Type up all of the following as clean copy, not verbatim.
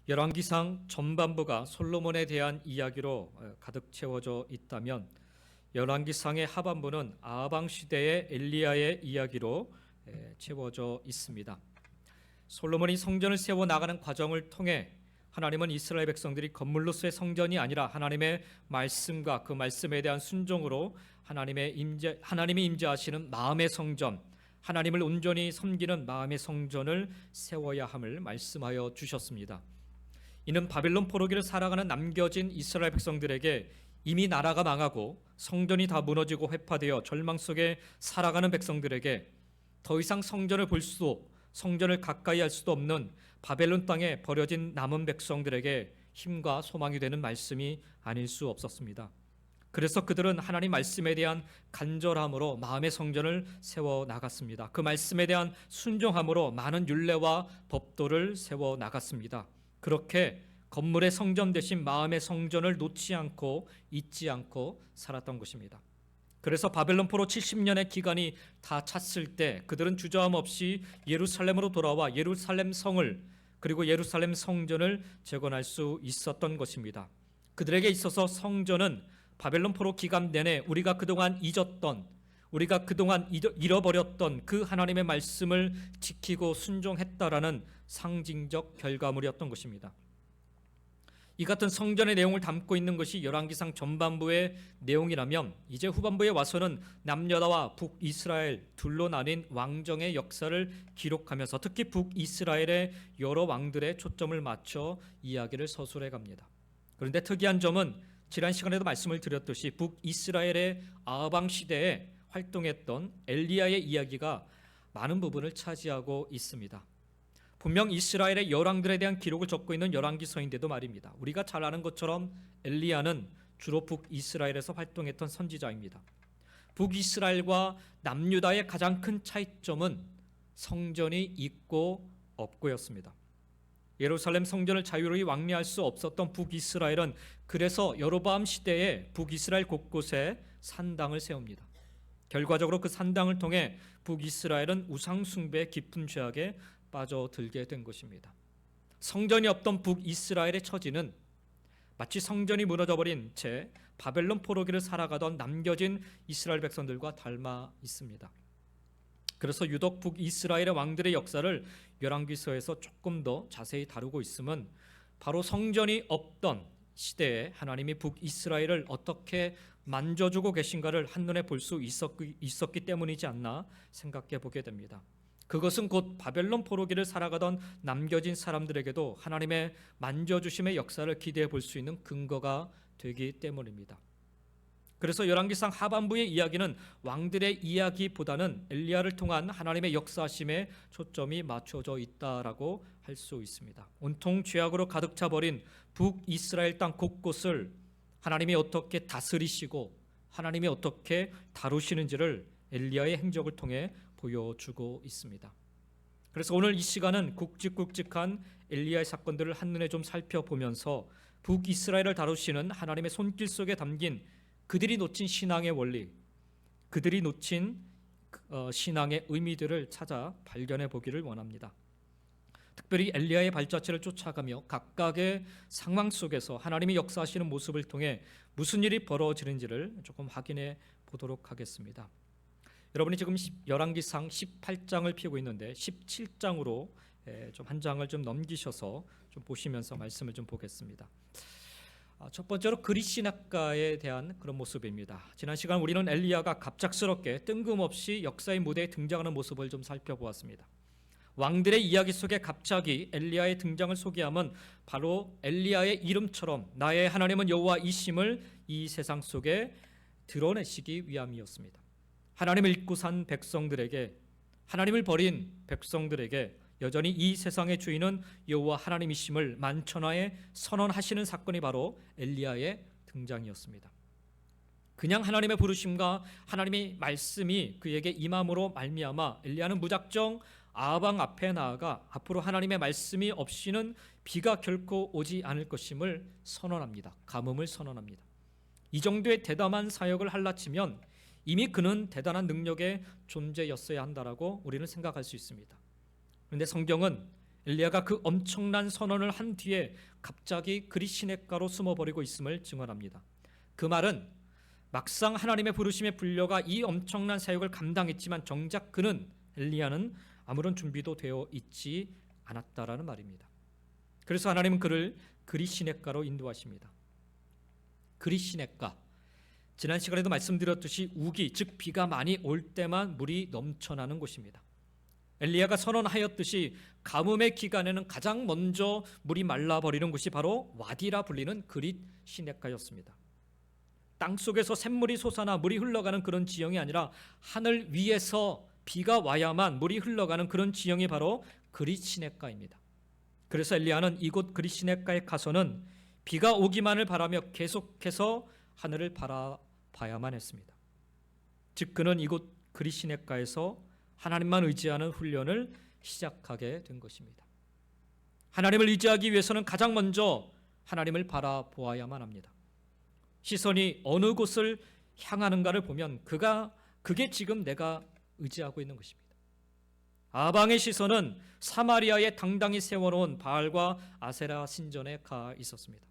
열왕기상 전반부가 솔로몬에 대한 이야기로 가득 채워져 있다면 열왕기상의 하반부는 아방 시대의 엘리야의 이야기로 채워져 있습니다. 솔로몬이 성전을 세워 나가는 과정을 통해 하나님은 이스라엘 백성들이 건물로서의 성전이 아니라 하나님의 말씀과 그 말씀에 대한 순종으로 하나님이 임재하시는 마음의 성전, 하나님을 온전히 섬기는 마음의 성전을 세워야 함을 말씀하여 주셨습니다. 이는 바벨론 포로기를 살아가는 남겨진 이스라엘 백성들에게 이미 나라가 망하고 성전이 다 무너지고 회파되어 절망 속에 살아가는 백성들에게 더 이상 성전을 볼 수도 성전을 가까이 할 수도 없는 바벨론 땅에 버려진 남은 백성들에게 힘과 소망이 되는 말씀이 아닐 수 없었습니다. 그래서 그들은 하나님 말씀에 대한 간절함으로 마음의 성전을 세워 나갔습니다. 그 말씀에 대한 순종함으로 많은 율례와 법도를 세워 나갔습니다. 그렇게 건물의 성전 대신 마음의 성전을 놓지 않고 잊지 않고 살았던 것입니다. 그래서 바벨론 포로 70년의 기간이 다 찼을 때 그들은 주저함 없이 예루살렘으로 돌아와 예루살렘 성을 그리고 예루살렘 성전을 재건할 수 있었던 것입니다. 그들에게 있어서 성전은 바벨론 포로 기간 내내 우리가 그동안 잊었던, 우리가 그동안 잃어버렸던 그 하나님의 말씀을 지키고 순종했다라는 상징적 결과물이었던 것입니다. 이 같은 성전의 내용을 담고 있는 것이 열왕기상 전반부의 내용이라면 이제 후반부에 와서는 남유다와 북이스라엘 둘로 나뉜 왕정의 역사를 기록하면서 특히 북이스라엘의 여러 왕들의 초점을 맞춰 이야기를 서술해 갑니다. 그런데 특이한 점은 지난 시간에도 말씀을 드렸듯이 북이스라엘의 아방 시대에 활동했던 엘리야의 이야기가 많은 부분을 차지하고 있습니다. 분명 이스라엘의 열왕들에 대한 기록을 적고 있는 열왕기서인데도 말입니다. 우리가 잘 아는 것처럼 엘리야는 주로 북이스라엘에서 활동했던 선지자입니다. 북이스라엘과 남유다의 가장 큰 차이점은 성전이 있고 없고였습니다. 예루살렘 성전을 자유로이 왕래할 수 없었던 북이스라엘은 그래서 여로보암 시대에 북이스라엘 곳곳에 산당을 세웁니다. 결과적으로 그 산당을 통해 북이스라엘은 우상숭배의 깊은 죄악에 빠져들게 된 것입니다. 성전이 없던 북이스라엘의 처지는 마치 성전이 무너져버린 채 바벨론 포로기를 살아가던 남겨진 이스라엘 백성들과 닮아 있습니다. 그래서 유독 북이스라엘의 왕들의 역사를 열왕기서에서 조금 더 자세히 다루고 있음은 바로 성전이 없던 시대에 하나님이 북이스라엘을 어떻게 만져주고 계신가를 한눈에 볼 수 있었기 때문이지 않나 생각해 보게 됩니다. 그것은 곧 바벨론 포로기를 살아가던 남겨진 사람들에게도 하나님의 만져주심의 역사를 기대해 볼 수 있는 근거가 되기 때문입니다. 그래서 열왕기상 하반부의 이야기는 왕들의 이야기보다는 엘리야를 통한 하나님의 역사하심에 초점이 맞춰져 있다라고 할 수 있습니다. 온통 죄악으로 가득 차버린 북이스라엘 땅 곳곳을 하나님이 어떻게 다스리시고 하나님이 어떻게 다루시는지를 엘리야의 행적을 통해 보여주고 있습니다. 그래서 오늘 이 시간은 굵직굵직한 엘리야의 사건들을 한눈에 좀 살펴보면서 북이스라엘을 다루시는 하나님의 손길 속에 담긴 그들이 놓친 신앙의 원리, 그들이 놓친 신앙의 의미들을 찾아 발견해 보기를 원합니다. 특별히 엘리야의 발자취를 쫓아가며 각각의 상황 속에서 하나님이 역사하시는 모습을 통해 무슨 일이 벌어지는지를 조금 확인해 보도록 하겠습니다. 여러분이 지금 열왕기상 18장을 펴고 있는데 17장으로 좀 한 장을 좀 넘기셔서 좀 보시면서 말씀을 좀 보겠습니다. 첫 번째로 그릿 신학가에 대한 그런 모습입니다. 지난 시간 우리는 엘리야가 갑작스럽게 뜬금없이 역사의 무대에 등장하는 모습을 좀 살펴보았습니다. 왕들의 이야기 속에 갑자기 엘리야의 등장을 소개하면 바로 엘리야의 이름처럼 나의 하나님은 여호와이심을 이 세상 속에 드러내시기 위함이었습니다. 하나님을 잊고 산 백성들에게, 하나님을 버린 백성들에게 여전히 이 세상의 주인은 여호와 하나님이심을 만천하에 선언하시는 사건이 바로 엘리야의 등장이었습니다. 그냥 하나님의 부르심과 하나님의 말씀이 그에게 임함으로 말미암아 엘리야는 무작정 아방 앞에 나아가 앞으로 하나님의 말씀이 없이는 비가 결코 오지 않을 것임을 선언합니다. 가뭄을 선언합니다. 이 정도의 대담한 사역을 할라치면 이미 그는 대단한 능력의 존재였어야 한다라고 우리는 생각할 수 있습니다. 그런데 성경은 엘리야가 그 엄청난 선언을 한 뒤에 갑자기 그리 시냇가로 숨어버리고 있음을 증언합니다. 그 말은 막상 하나님의 부르심에 불려가 이 엄청난 사역을 감당했지만 정작 그는, 엘리야는 아무런 준비도 되어 있지 않았다라는 말입니다. 그래서 하나님은 그를 그리 시냇가로 인도하십니다. 그리 시냇가, 지난 시간에도 말씀드렸듯이 우기, 즉 비가 많이 올 때만 물이 넘쳐나는 곳입니다. 엘리야가 선언하였듯이 가뭄의 기간에는 가장 먼저 물이 말라버리는 곳이 바로 와디라 불리는 그릿 시냇가였습니다. 땅속에서 샘물이 솟아나 물이 흘러가는 그런 지형이 아니라 하늘 위에서 비가 와야만 물이 흘러가는 그런 지형이 바로 그릿 시냇가입니다. 그래서 엘리야는 이곳 그릿 시냇가에 가서는 비가 오기만을 바라며 계속해서 하늘을 바라봐야만 했습니다. 즉 그는 이곳 그릿 시냇가에서 하나님만 의지하는 훈련을 시작하게 된 것입니다. 하나님을 의지하기 위해서는 가장 먼저 하나님을 바라보아야만 합니다. 시선이 어느 곳을 향하는가를 보면 그게 지금 내가 의지하고 있는 것입니다. 아방의 시선은 사마리아에 당당히 세워놓은 바알과 아세라 신전에 가 있었습니다.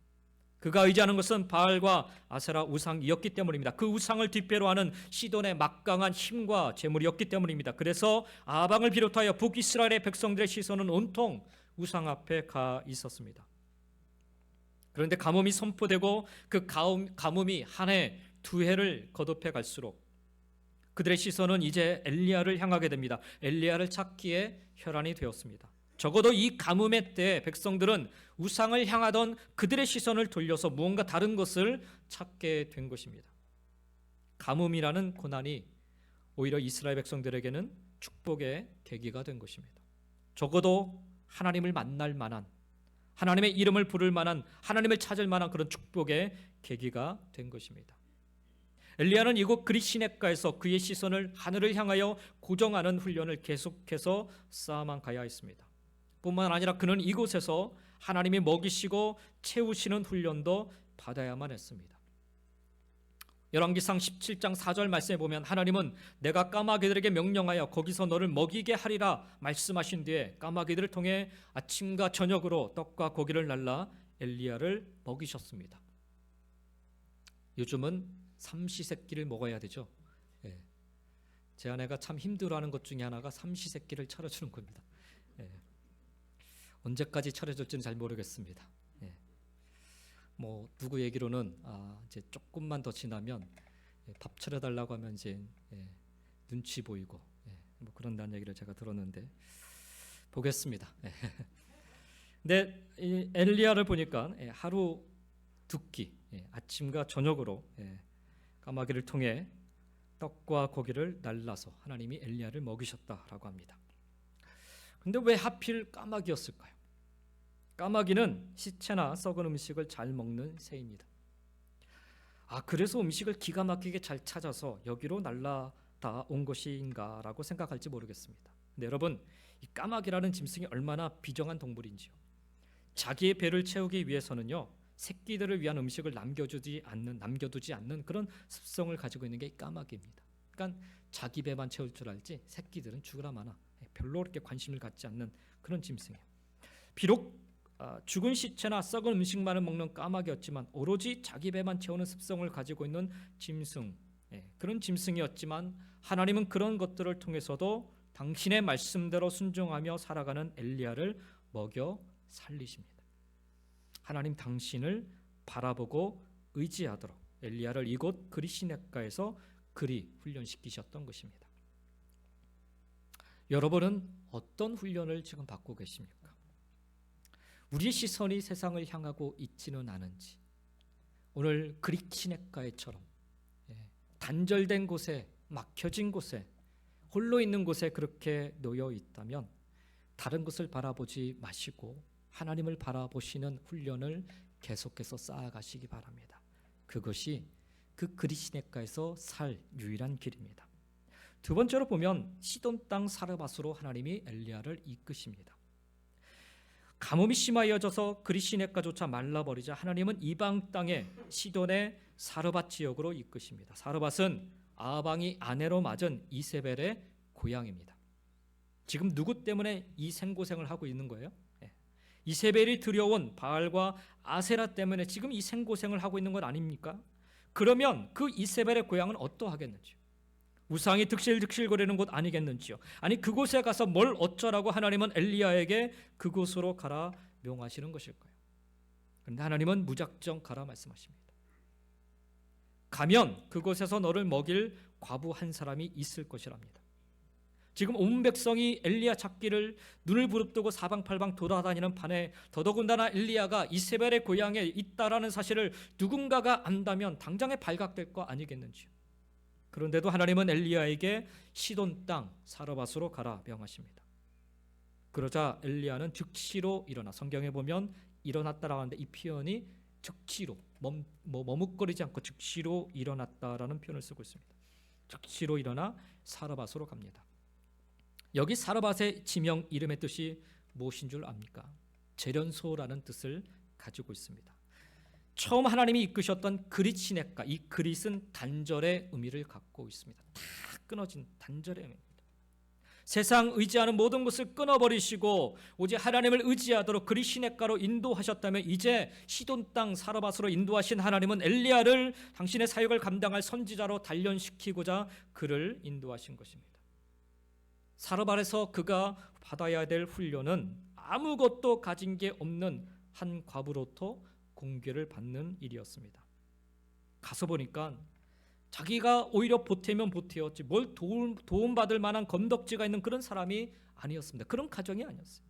그가 의지하는 것은 바알과 아세라 우상이었기 때문입니다. 그 우상을 뒷배로 하는 시돈의 막강한 힘과 재물이었기 때문입니다. 그래서 아방을 비롯하여 북이스라엘의 백성들의 시선은 온통 우상 앞에 가 있었습니다. 그런데 가뭄이 선포되고 그 가뭄이 한 해, 두 해를 거듭해 갈수록 그들의 시선은 이제 엘리야를 향하게 됩니다. 엘리야를 찾기에 혈안이 되었습니다. 적어도 이 가뭄의 때 백성들은 우상을 향하던 그들의 시선을 돌려서 무언가 다른 것을 찾게 된 것입니다. 가뭄이라는 고난이 오히려 이스라엘 백성들에게는 축복의 계기가 된 것입니다. 적어도 하나님을 만날 만한, 하나님의 이름을 부를 만한, 하나님을 찾을 만한 그런 축복의 계기가 된 것입니다. 엘리야는 이곳 그릿 시냇가에서 그의 시선을 하늘을 향하여 고정하는 훈련을 계속해서 쌓아만 가야 했습니다. 뿐만 아니라 그는 이곳에서 하나님이 먹이시고 채우시는 훈련도 받아야만 했습니다. 열왕기상 17장 4절 말씀에 보면 하나님은 내가 까마귀들에게 명령하여 거기서 너를 먹이게 하리라 말씀하신 뒤에 까마귀들을 통해 아침과 저녁으로 떡과 고기를 날라 엘리야를 먹이셨습니다. 요즘은 삼시세끼를 먹어야 되죠. 예. 제 아내가 참 힘들어하는 것 중에 하나가 삼시세끼를 차려주는 겁니다. 예. 언제까지 차려줄지는 잘 모르겠습니다. 예. 뭐 누구 얘기로는 이제 조금만 더 지나면 밥 차려달라고 하면 이제 눈치 보이고 뭐 그런다는 얘기를 제가 들었는데 보겠습니다. 근데 이 엘리야를 보니까 하루 두 끼 아침과 저녁으로 까마귀를 통해 떡과 고기를 날라서 하나님이 엘리야를 먹이셨다라고 합니다. 근데 왜 하필 까마귀였을까요? 까마귀는 시체나 썩은 음식을 잘 먹는 새입니다. 그래서 음식을 기가 막히게 잘 찾아서 여기로 날라다 온 것인가라고 생각할지 모르겠습니다. 근데 여러분, 이 까마귀라는 짐승이 얼마나 비정한 동물인지요. 자기의 배를 채우기 위해서는요, 새끼들을 위한 음식을 남겨두지 않는 그런 습성을 가지고 있는 게 까마귀입니다. 그러니까 자기 배만 채울 줄 알지 새끼들은 죽으라 마나 별로 그렇게 관심을 갖지 않는 그런 짐승이에요. 비록 죽은 시체나 썩은 음식만을 먹는 까마귀였지만 오로지 자기 배만 채우는 습성을 가지고 있는 짐승, 그런 짐승이었지만 하나님은 그런 것들을 통해서도 당신의 말씀대로 순종하며 살아가는 엘리야를 먹여 살리십니다. 하나님 당신을 바라보고 의지하도록 엘리야를 이곳 그릿 시냇가에서 그리 훈련시키셨던 것입니다. 여러분은 어떤 훈련을 지금 받고 계십니까? 우리의 시선이 세상을 향하고 있지는 않은지, 오늘 그릿 시냇가에처럼 단절된 곳에, 막혀진 곳에, 홀로 있는 곳에 그렇게 놓여 있다면 다른 것을 바라보지 마시고 하나님을 바라보시는 훈련을 계속해서 쌓아가시기 바랍니다. 그것이 그 그릿 시냇가에서 살 유일한 길입니다. 두 번째로 보면 시돈 땅 사르밧으로 하나님이 엘리야를 이끄십니다. 가뭄이 심하여져서 그릿 시냇가조차 말라버리자 하나님은 이방 땅에 시돈의 사르밧 지역으로 이끄십니다. 사르밧은 아방이 아내로 맞은 이세벨의 고향입니다. 지금 누구 때문에 이 생고생을 하고 있는 거예요? 이세벨이 들여온 바알과 아세라 때문에 지금 이 생고생을 하고 있는 것 아닙니까? 그러면 그 이세벨의 고향은 어떠하겠는지요? 우상이 득실득실거리는 곳 아니겠는지요? 아니 그곳에 가서 뭘 어쩌라고 하나님은 엘리야에게 그곳으로 가라 명하시는 것일까요? 그런데 하나님은 무작정 가라 말씀하십니다. 가면 그곳에서 너를 먹일 과부 한 사람이 있을 것이랍니다. 지금 온 백성이 엘리야 찾기를 눈을 부릅뜨고 사방팔방 돌아다니는 판에 더더군다나 엘리야가 이세벨의 고향에 있다라는 사실을 누군가가 안다면 당장에 발각될 거 아니겠는지요. 그런데도 하나님은 엘리야에게 시돈 땅 사르밧으로 가라 명하십니다. 그러자 엘리야는 즉시로 일어나, 성경에 보면 일어났다라고 하는데 이 표현이 즉시로 머뭇거리지 않고 즉시로 일어났다라는 표현을 쓰고 있습니다. 즉시로 일어나 사르밧으로 갑니다. 여기 사르밧의 지명 이름의 뜻이 무엇인 줄 압니까? 재련소라는 뜻을 가지고 있습니다. 처음 하나님이 이끄셨던 그릿 시냇가, 이 그릿은 단절의 의미를 갖고 있습니다. 다 끊어진 단절의 의미입니다. 세상 의지하는 모든 것을 끊어버리시고 오직 하나님을 의지하도록 그릿 시냇가로 인도하셨다면 이제 시돈 땅 사르밧으로 인도하신 하나님은 엘리야를 당신의 사역을 감당할 선지자로 단련시키고자 그를 인도하신 것입니다. 사르밧에서 그가 받아야 될 훈련은 아무것도 가진 게 없는 한 과부로부터 공개를 받는 일이었습니다. 가서 보니까 자기가 오히려 보태면 보태었지 뭘 도움받을 만한 건덕지가 있는 그런 사람이 아니었습니다. 그런 가정이 아니었어요.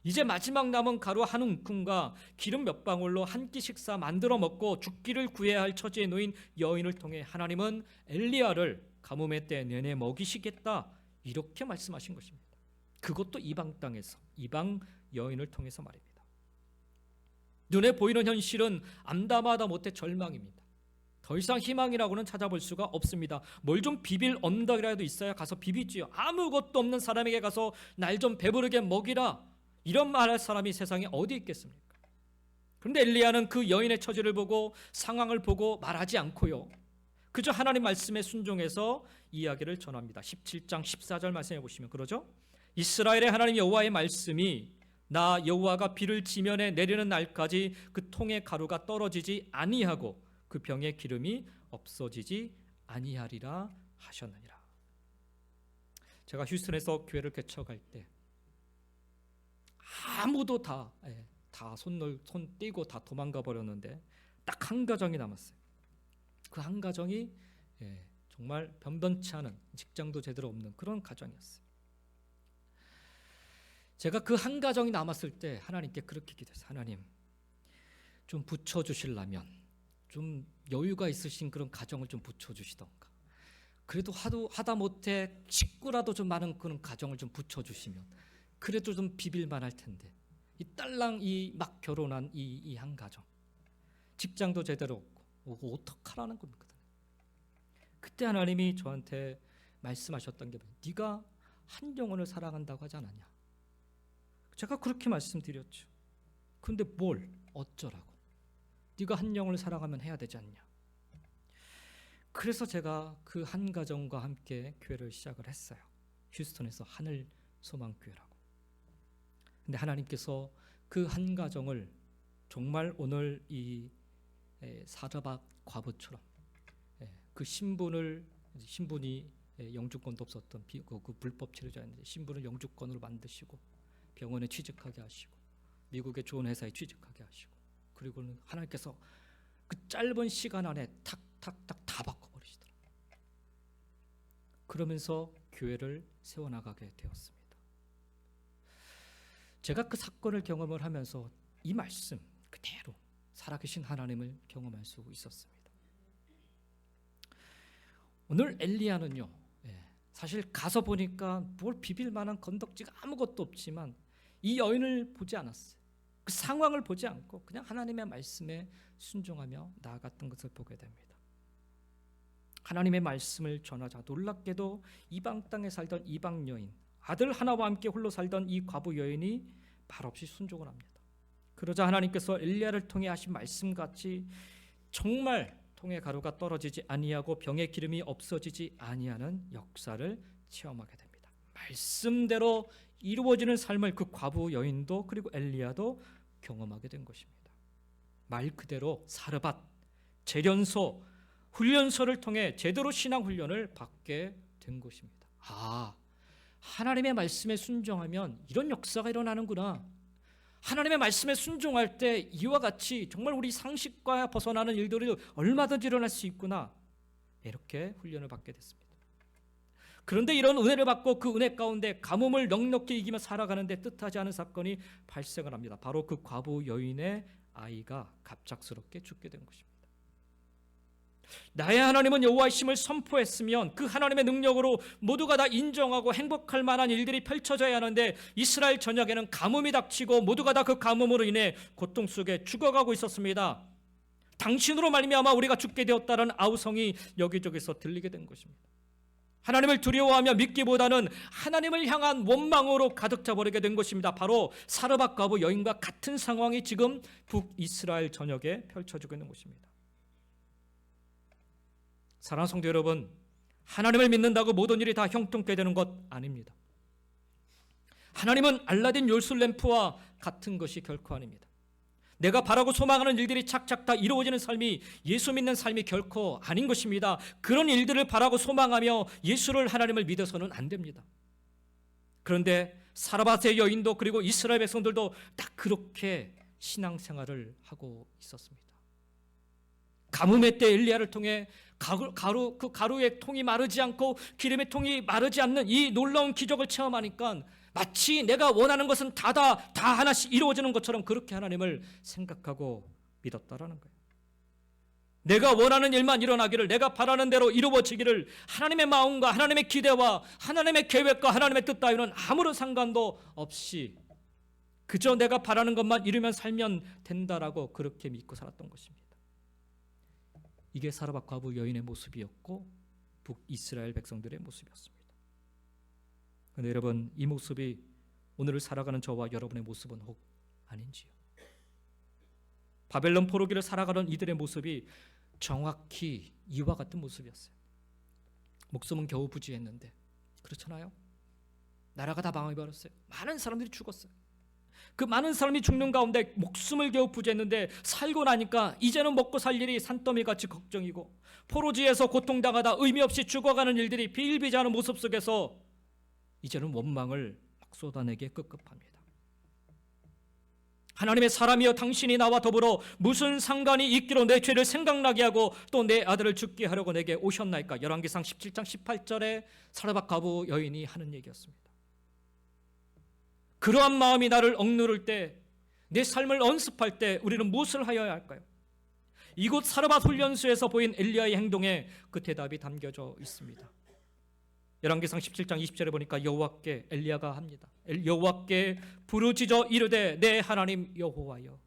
이제 마지막 남은 가루 한 움큼과 기름 몇 방울로 한 끼 식사 만들어 먹고 죽기를 구해야 할 처지에 놓인 여인을 통해 하나님은 엘리야를 가뭄의 때 내내 먹이시겠다 이렇게 말씀하신 것입니다. 그것도 이방 땅에서, 이방 여인을 통해서 말입니다. 눈에 보이는 현실은 암담하다 못해 절망입니다. 더 이상 희망이라고는 찾아볼 수가 없습니다. 뭘 좀 비빌 언덕이라도 있어야 가서 비비지요. 아무것도 없는 사람에게 가서 날 좀 배부르게 먹이라, 이런 말할 사람이 세상에 어디 있겠습니까? 그런데 엘리야는 그 여인의 처지를 보고 상황을 보고 말하지 않고요, 그저 하나님 말씀에 순종해서 이야기를 전합니다. 17장 14절 말씀해 보시면 그러죠. 이스라엘의 하나님 여호와의 말씀이 나 여호와가 비를 지면에 내리는 날까지 그 통의 가루가 떨어지지 아니하고 그 병의 기름이 없어지지 아니하리라 하셨느니라. 제가 휴스턴에서 교회를 개척할 때 아무도 다 손 떼고 다 도망가 버렸는데 딱 한 가정이 남았어요. 그 한 가정이 정말 변변치 않은, 직장도 제대로 없는 그런 가정이었어요. 제가 그 한 가정이 남았을 때 하나님께 그렇게 기도했어요. 하나님, 좀 붙여주시려면 좀 여유가 있으신 그런 가정을 좀 붙여주시던가, 그래도 하다 못해 식구라도 좀 많은 그런 가정을 좀 붙여주시면 그래도 좀 비빌만 할 텐데, 이 딸랑 이 막 결혼한 이 한 가정, 직장도 제대로 없고 어떡하라는 겁니까? 그때 하나님이 저한테 말씀하셨던 게 네가 한 영혼을 사랑한다고 하지 않았냐? 제가 그렇게 말씀드렸죠. 근데 뭘 어쩌라고? 네가 한 영혼을 사랑하면 해야 되지 않냐? 그래서 제가 그 한 가정과 함께 교회를 시작을 했어요. 휴스턴에서 하늘 소망 교회라고. 근데 하나님께서 그 한 가정을 정말 오늘 이 사르밧 과부처럼 그 신분이 영주권도 없었던 그 불법 치료자였는데 신분을 영주권으로 만드시고 병원에 취직하게 하시고 미국의 좋은 회사에 취직하게 하시고, 그리고는 하나님께서 그 짧은 시간 안에 탁탁탁 다 바꿔버리시더라고요. 그러면서 교회를 세워나가게 되었습니다. 제가 그 사건을 경험을 하면서 이 말씀 그대로 살아계신 하나님을 경험할 수 있었습니다. 오늘 엘리야는요, 사실 가서 보니까 뭘 비빌 만한 건덕지가 아무것도 없지만 이 여인을 보지 않았어요. 그 상황을 보지 않고 그냥 하나님의 말씀에 순종하며 나아갔던 것을 보게 됩니다. 하나님의 말씀을 전하자 놀랍게도 이방 땅에 살던 이방 여인, 아들 하나와 함께 홀로 살던 이 과부 여인이 말없이 순종을 합니다. 그러자 하나님께서 엘리야를 통해 하신 말씀같이 정말 통의 가루가 떨어지지 아니하고 병의 기름이 없어지지 아니하는 역사를 체험하게 됩니다. 말씀대로 이루어지는 삶을 그 과부 여인도 그리고 엘리야도 경험하게 된 것입니다. 말 그대로 사르밧, 재련소, 훈련소를 통해 제대로 신앙 훈련을 받게 된 것입니다. 하나님의 말씀에 순종하면 이런 역사가 일어나는구나. 하나님의 말씀에 순종할 때 이와 같이 정말 우리 상식과 벗어나는 일들이 얼마든지 일어날 수 있구나. 이렇게 훈련을 받게 됐습니다. 그런데 이런 은혜를 받고 그 은혜 가운데 가뭄을 넉넉히 이기며 살아가는데 뜻하지 않은 사건이 발생을 합니다. 바로 그 과부 여인의 아이가 갑작스럽게 죽게 된 것입니다. 나의 하나님은 여호와이심을 선포했으면 그 하나님의 능력으로 모두가 다 인정하고 행복할 만한 일들이 펼쳐져야 하는데 이스라엘 전역에는 가뭄이 닥치고 모두가 다 그 가뭄으로 인해 고통 속에 죽어가고 있었습니다. 당신으로 말미암아 우리가 죽게 되었다는 아우성이 여기저기서 들리게 된 것입니다. 하나님을 두려워하며 믿기보다는 하나님을 향한 원망으로 가득 차버리게 된 것입니다. 바로 사르밧 과부 여인과 같은 상황이 지금 북이스라엘 전역에 펼쳐지고 있는 것입니다. 사랑하는 성도 여러분, 하나님을 믿는다고 모든 일이 다 형통케 되는 것 아닙니다. 하나님은 알라딘 요술램프와 같은 것이 결코 아닙니다. 내가 바라고 소망하는 일들이 착착 다 이루어지는 삶이 예수 믿는 삶이 결코 아닌 것입니다. 그런 일들을 바라고 소망하며 예수를 하나님을 믿어서는 안 됩니다. 그런데 사르밧의 여인도 그리고 이스라엘 백성들도 딱 그렇게 신앙생활을 하고 있었습니다. 가뭄의 때 엘리야를 통해 가루의 통이 마르지 않고 기름의 통이 마르지 않는 이 놀라운 기적을 체험하니까 마치 내가 원하는 것은 다 하나씩 이루어지는 것처럼 그렇게 하나님을 생각하고 믿었다라는 거예요. 내가 원하는 일만 일어나기를, 내가 바라는 대로 이루어지기를, 하나님의 마음과 하나님의 기대와 하나님의 계획과 하나님의 뜻 따위는 아무런 상관도 없이 그저 내가 바라는 것만 이루면 살면 된다라고 그렇게 믿고 살았던 것입니다. 이게 사르밧 과부 여인의 모습이었고 북이스라엘 백성들의 모습이었습니다. 그런데 여러분, 이 모습이 오늘을 살아가는 저와 여러분의 모습은 혹 아닌지요? 바벨론 포로기를 살아가는 이들의 모습이 정확히 이와 같은 모습이었어요. 목숨은 겨우 부지했는데, 그렇잖아요? 나라가 다 망해버렸어요. 많은 사람들이 죽었어요. 그 많은 사람이 죽는 가운데 목숨을 겨우 부지했는데 살고 나니까 이제는 먹고 살 일이 산더미같이 걱정이고, 포로지에서 고통당하다 의미 없이 죽어가는 일들이 비일비재하는 모습 속에서 이제는 원망을 막 쏟아내기에 급급합니다. 하나님의 사람이여, 당신이 나와 더불어 무슨 상관이 있기로 내 죄를 생각나게 하고 또 내 아들을 죽게 하려고 내게 오셨나이까? 열왕기상 17장 18절에 사르밧 과부 여인이 하는 얘기였습니다. 그러한 마음이 나를 억누를 때, 내 삶을 언습할 때 우리는 무엇을 하여야 할까요? 이곳 사르밧 훈련소에서 보인 엘리야의 행동에 그 대답이 담겨져 있습니다. 열왕기상 17장 20절에 보니까 여호와께, 엘리야가 합니다. 여호와께 부르짖어 이르되 내 하나님 여호와여.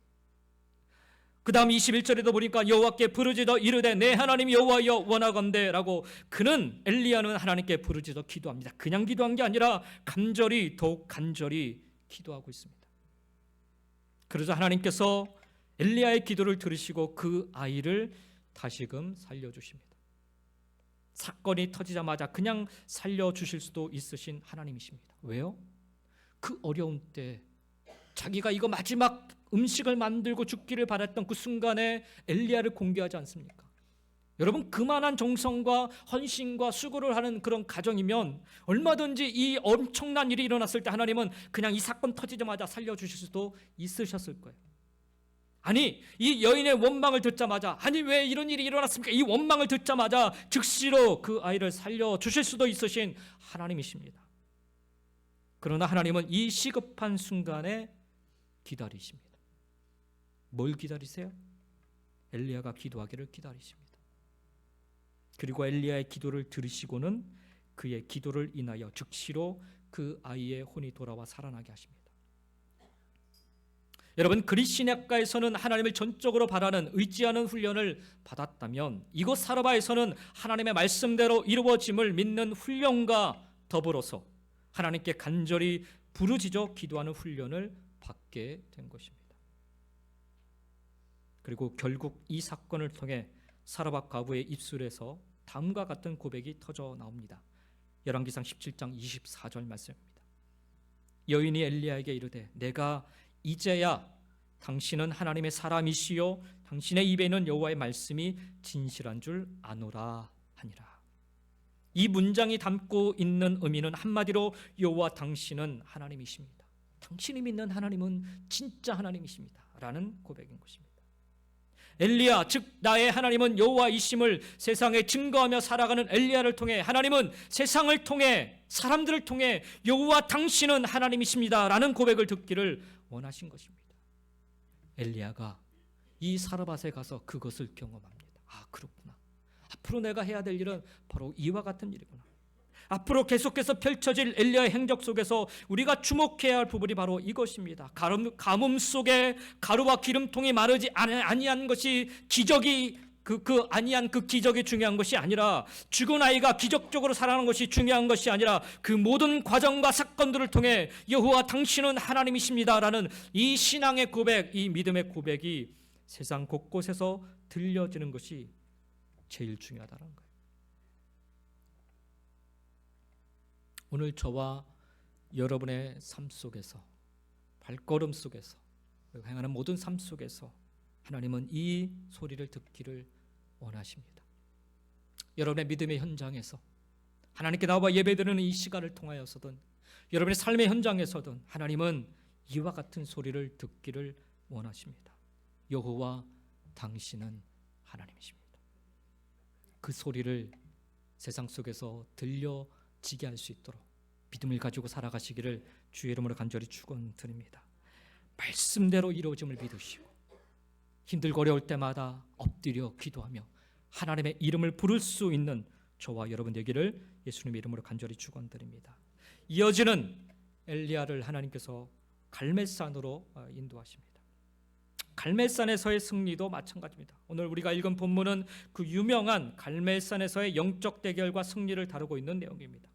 그 다음 21절에도 보니까 여호와께 부르짖어 이르되 내 하나님 여호와여 원하건대라고, 그는 엘리야는 하나님께 부르짖어 기도합니다. 그냥 기도한 게 아니라 간절히, 더욱 간절히 기도하고 있습니다. 그러자 하나님께서 엘리야의 기도를 들으시고 그 아이를 다시금 살려주십니다. 사건이 터지자마자 그냥 살려주실 수도 있으신 하나님이십니다. 왜요? 그 어려운 때 자기가 이거 마지막 음식을 만들고 죽기를 바랐던 그 순간에 엘리야를 공개하지 않습니까? 여러분, 그만한 정성과 헌신과 수고를 하는 그런 가정이면 얼마든지 이 엄청난 일이 일어났을 때 하나님은 그냥 이 사건 터지자마자 살려주실 수도 있으셨을 거예요. 아니, 이 여인의 원망을 듣자마자, 아니 왜 이런 일이 일어났습니까? 이 원망을 듣자마자 즉시로 그 아이를 살려주실 수도 있으신 하나님이십니다. 그러나 하나님은 이 시급한 순간에 기다리십니다. 뭘 기다리세요? 엘리야가 기도하기를 기다리십니다. 그리고 엘리야의 기도를 들으시고는 그의 기도를 인하여 즉시로 그 아이의 혼이 돌아와 살아나게 하십니다. 여러분, 그리스도인학과에서는 하나님을 전적으로 바라는, 의지하는 훈련을 받았다면 이곳 사르밧에서는 하나님의 말씀대로 이루어짐을 믿는 훈련과 더불어서 하나님께 간절히 부르짖어 기도하는 훈련을 받게 된 것입니다. 그리고 결국 이 사건을 통해 사르밧 과부의 입술에서 다음과 같은 고백이 터져 나옵니다. 열왕기상 17장 24절 말씀입니다. 여인이 엘리야에게 이르되 내가 이제야 당신은 하나님의 사람이시요 당신의 입에 있는 여호와의 말씀이 진실한 줄 아노라 하니라. 이 문장이 담고 있는 의미는 한마디로 여호와 당신은 하나님이십니다. 당신이 믿는 하나님은 진짜 하나님이십니다 라는 고백인 것입니다. 엘리야 즉 나의 하나님은 여호와이심을 세상에 증거하며 살아가는 엘리야를 통해 하나님은 세상을 통해 사람들을 통해 여호와 당신은 하나님이십니다 라는 고백을 듣기를 원하신 것입니다. 엘리야가 이 사르밧에 가서 그것을 경험합니다. 아 그렇구나. 앞으로 내가 해야 될 일은 바로 이와 같은 일이구나. 앞으로 계속해서 펼쳐질 엘리야의 행적 속에서 우리가 주목해야 할 부분이 바로 이것입니다. 가뭄 속에 가루와 기름통이 마르지 아니한 것이 기적이 아니한 그 기적이 중요한 것이 아니라 죽은 아이가 기적적으로 살아나는 것이 중요한 것이 아니라 그 모든 과정과 사건들을 통해 여호와 당신은 하나님이십니다라는 이 신앙의 고백, 이 믿음의 고백이 세상 곳곳에서 들려지는 것이 제일 중요하다는 거예요. 오늘 저와 여러분의 삶 속에서 발걸음 속에서 행하는 모든 삶 속에서 하나님은 이 소리를 듣기를 원하십니다. 여러분의 믿음의 현장에서 하나님께 나와 예배드리는 이 시간을 통하여서든 여러분의 삶의 현장에서든 하나님은 이와 같은 소리를 듣기를 원하십니다. 여호와 당신은 하나님이십니다. 그 소리를 세상 속에서 들려지게 할 수 있도록 믿음을 가지고 살아가시기를 주의 이름으로 간절히 축원드립니다. 말씀대로 이루어짐을 믿으시고 힘들고 어려울 때마다 엎드려 기도하며 하나님의 이름을 부를 수 있는 저와 여러분 되기를 예수님의 이름으로 간절히 축원드립니다. 이어지는 엘리야를 하나님께서 갈멜산으로 인도하십니다. 갈멜산에서의 승리도 마찬가지입니다. 오늘 우리가 읽은 본문은 그 유명한 갈멜산에서의 영적 대결과 승리를 다루고 있는 내용입니다.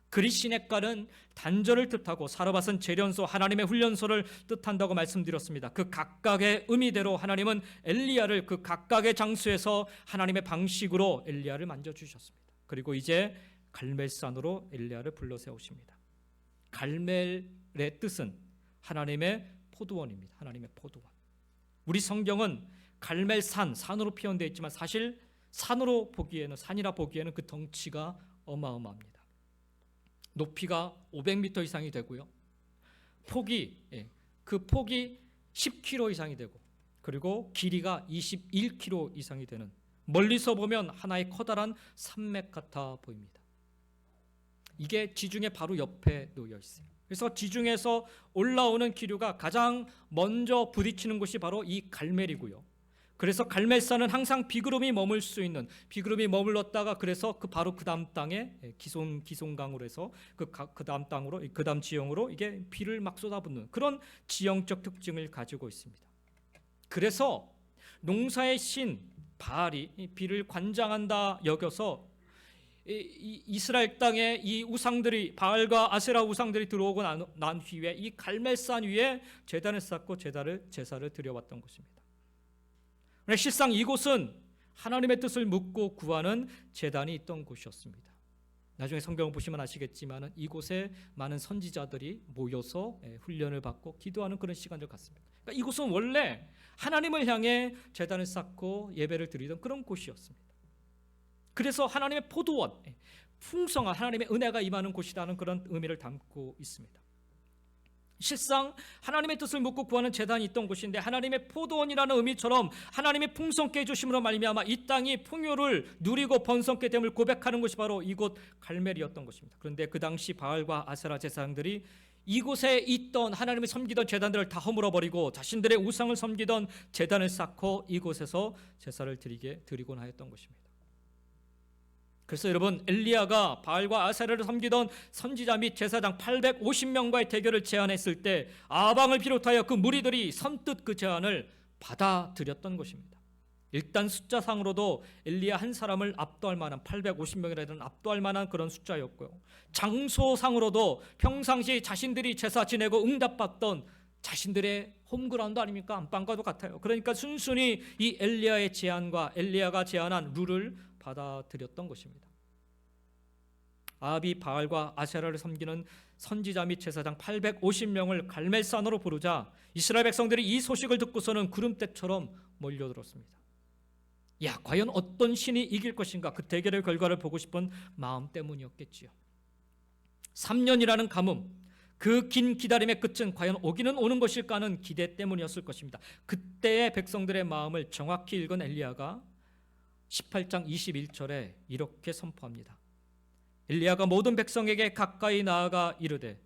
그리시네깔은 단절을 뜻하고 사르밧은 재련소, 하나님의 훈련소를 뜻한다고 말씀드렸습니다. 그 각각의 의미대로 하나님은 엘리야를 그 각각의 장소에서 하나님의 방식으로 엘리야를 만져주셨습니다. 그리고 이제 갈멜산으로 엘리야를 불러 세우십니다. 갈멜의 뜻은 하나님의 포도원입니다. 하나님의 포도원. 우리 성경은 갈멜산, 산으로 표현되어 있지만 사실 산으로 보기에는, 산이라 보기에는 그 덩치가 어마어마합니다. 높이가 500m 이상이 되고요. 그 폭이 10km 이상이 되고 그리고 길이가 21km 이상이 되는, 멀리서 보면 하나의 커다란 산맥 같아 보입니다. 이게 지중해 바로 옆에 놓여 있어요. 그래서 지중해에서 올라오는 기류가 가장 먼저 부딪히는 곳이 바로 이 갈멜이고요. 그래서 갈멜산은 항상 비구름이 머물 수 있는, 비구름이 머물렀다가 그래서 바로 그 다음 땅에 기송강으로 해서 그 다음 땅으로, 그 다음 지형으로 이게 비를 막 쏟아붓는 그런 지형적 특징을 가지고 있습니다. 그래서 농사의 신 바알이 비를 관장한다 여겨서 이스라엘 땅에 이 우상들이, 바알과 아세라 우상들이 들어오고 난 후에 이 갈멜산 위에 제단을 쌓고 제사를 드려왔던 것입니다. 실상 이곳은 하나님의 뜻을 묻고 구하는 제단이 있던 곳이었습니다. 나중에 성경을 보시면 아시겠지만 이곳에 많은 선지자들이 모여서 훈련을 받고 기도하는 그런 시간을 갖습니다. 그러니까 이곳은 원래 하나님을 향해 제단을 쌓고 예배를 드리던 그런 곳이었습니다. 그래서 하나님의 포도원, 풍성한 하나님의 은혜가 임하는 곳이라는 그런 의미를 담고 있습니다. 실상 하나님의 뜻을 묻고 구하는 제단이 있던 곳인데 하나님의 포도원이라는 의미처럼 하나님의 풍성케 해주심으로 말미암아 이 땅이 풍요를 누리고 번성케 됨을 고백하는 곳이 바로 이곳 갈멜이었던 것입니다. 그런데 그 당시 바알과 아세라 제사장들이 이곳에 있던 하나님을 섬기던 제단들을 다 허물어버리고 자신들의 우상을 섬기던 제단을 쌓고 이곳에서 제사를 드리곤 하였던 것입니다. 그래서 여러분, 엘리야가 바알과 아세라를 섬기던 선지자 및 제사장 850명과의 대결을 제안했을 때 아방을 비롯하여 그 무리들이 선뜻 그 제안을 받아들였던 것입니다. 일단 숫자상으로도 엘리야 한 사람을 압도할 만한 850명이라는 압도할 만한 그런 숫자였고요. 장소상으로도 평상시 자신들이 제사 지내고 응답받던 자신들의 홈그라운드 아닙니까? 안방과도 같아요. 그러니까 순순히 이 엘리야의 제안과 엘리야가 제안한 룰을 받아들였던 것입니다. 아합이 바알과 아세라를 섬기는 선지자 및 제사장 850명을 갈멜산으로 부르자 이스라엘 백성들이 이 소식을 듣고서는 구름대처럼 몰려들었습니다. 야, 과연 어떤 신이 이길 것인가? 그 대결의 결과를 보고 싶은 마음 때문이었겠지요. 3년이라는 가뭄, 그 긴 기다림의 끝은 과연 오기는 오는 것일까 하는 기대 때문이었을 것입니다. 그때의 백성들의 마음을 정확히 읽은 엘리야가 18장 21절에 이렇게 선포합니다. 엘리야가 모든 백성에게 가까이 나아가 이르되,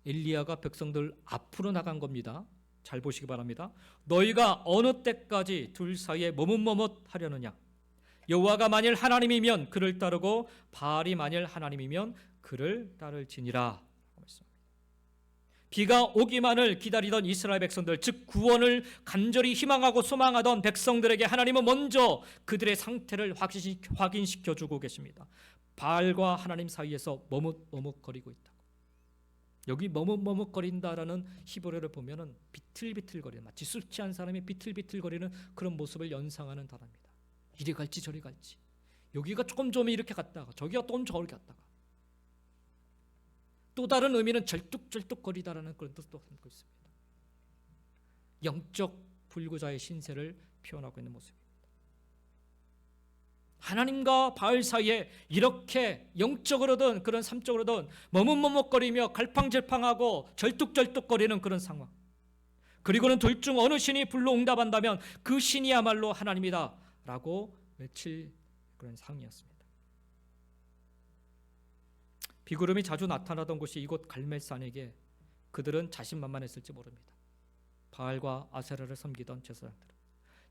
엘리야가 백성들 앞으로 나간 겁니다. 잘 보시기 바랍니다. 너희가 어느 때까지 둘 사이에 머뭇머뭇하려느냐? 여호와가 만일 하나님이면 그를 따르고 바알이 만일 하나님이면 그를 따를지니라. 비가 오기만을 기다리던 이스라엘 백성들, 즉 구원을 간절히 희망하고 소망하던 백성들에게 하나님은 먼저 그들의 상태를 확인시켜주고 계십니다. 바알과 하나님 사이에서 머뭇머뭇거리고 있다고. 여기 머뭇머뭇거린다라는 히브리어를 보면은 비틀비틀거리는, 마치 술 취한 사람이 비틀비틀거리는 그런 모습을 연상하는 단어입니다. 이리 갈지 저리 갈지, 여기가 조금 좀 이렇게 갔다가 저기가 좀 저렇게 갔다가, 또 다른 의미는 절뚝절뚝거리다라는 그런 뜻도 담고 있습니다. 영적 불구자의 신세를 표현하고 있는 모습입니다. 하나님과 바알 사이에 이렇게 영적으로든 그런 삼적으로든 머뭇머뭇거리며 갈팡질팡하고 절뚝절뚝거리는 그런 상황, 그리고는 둘 중 어느 신이 불로 응답한다면 그 신이야말로 하나님이다 라고 외칠 그런 상황이었습니다. 비구름이 자주 나타나던 곳이 이곳 갈멜산에게 그들은 자신만만했을지 모릅니다. 바알과 아세라를 섬기던 제사장들은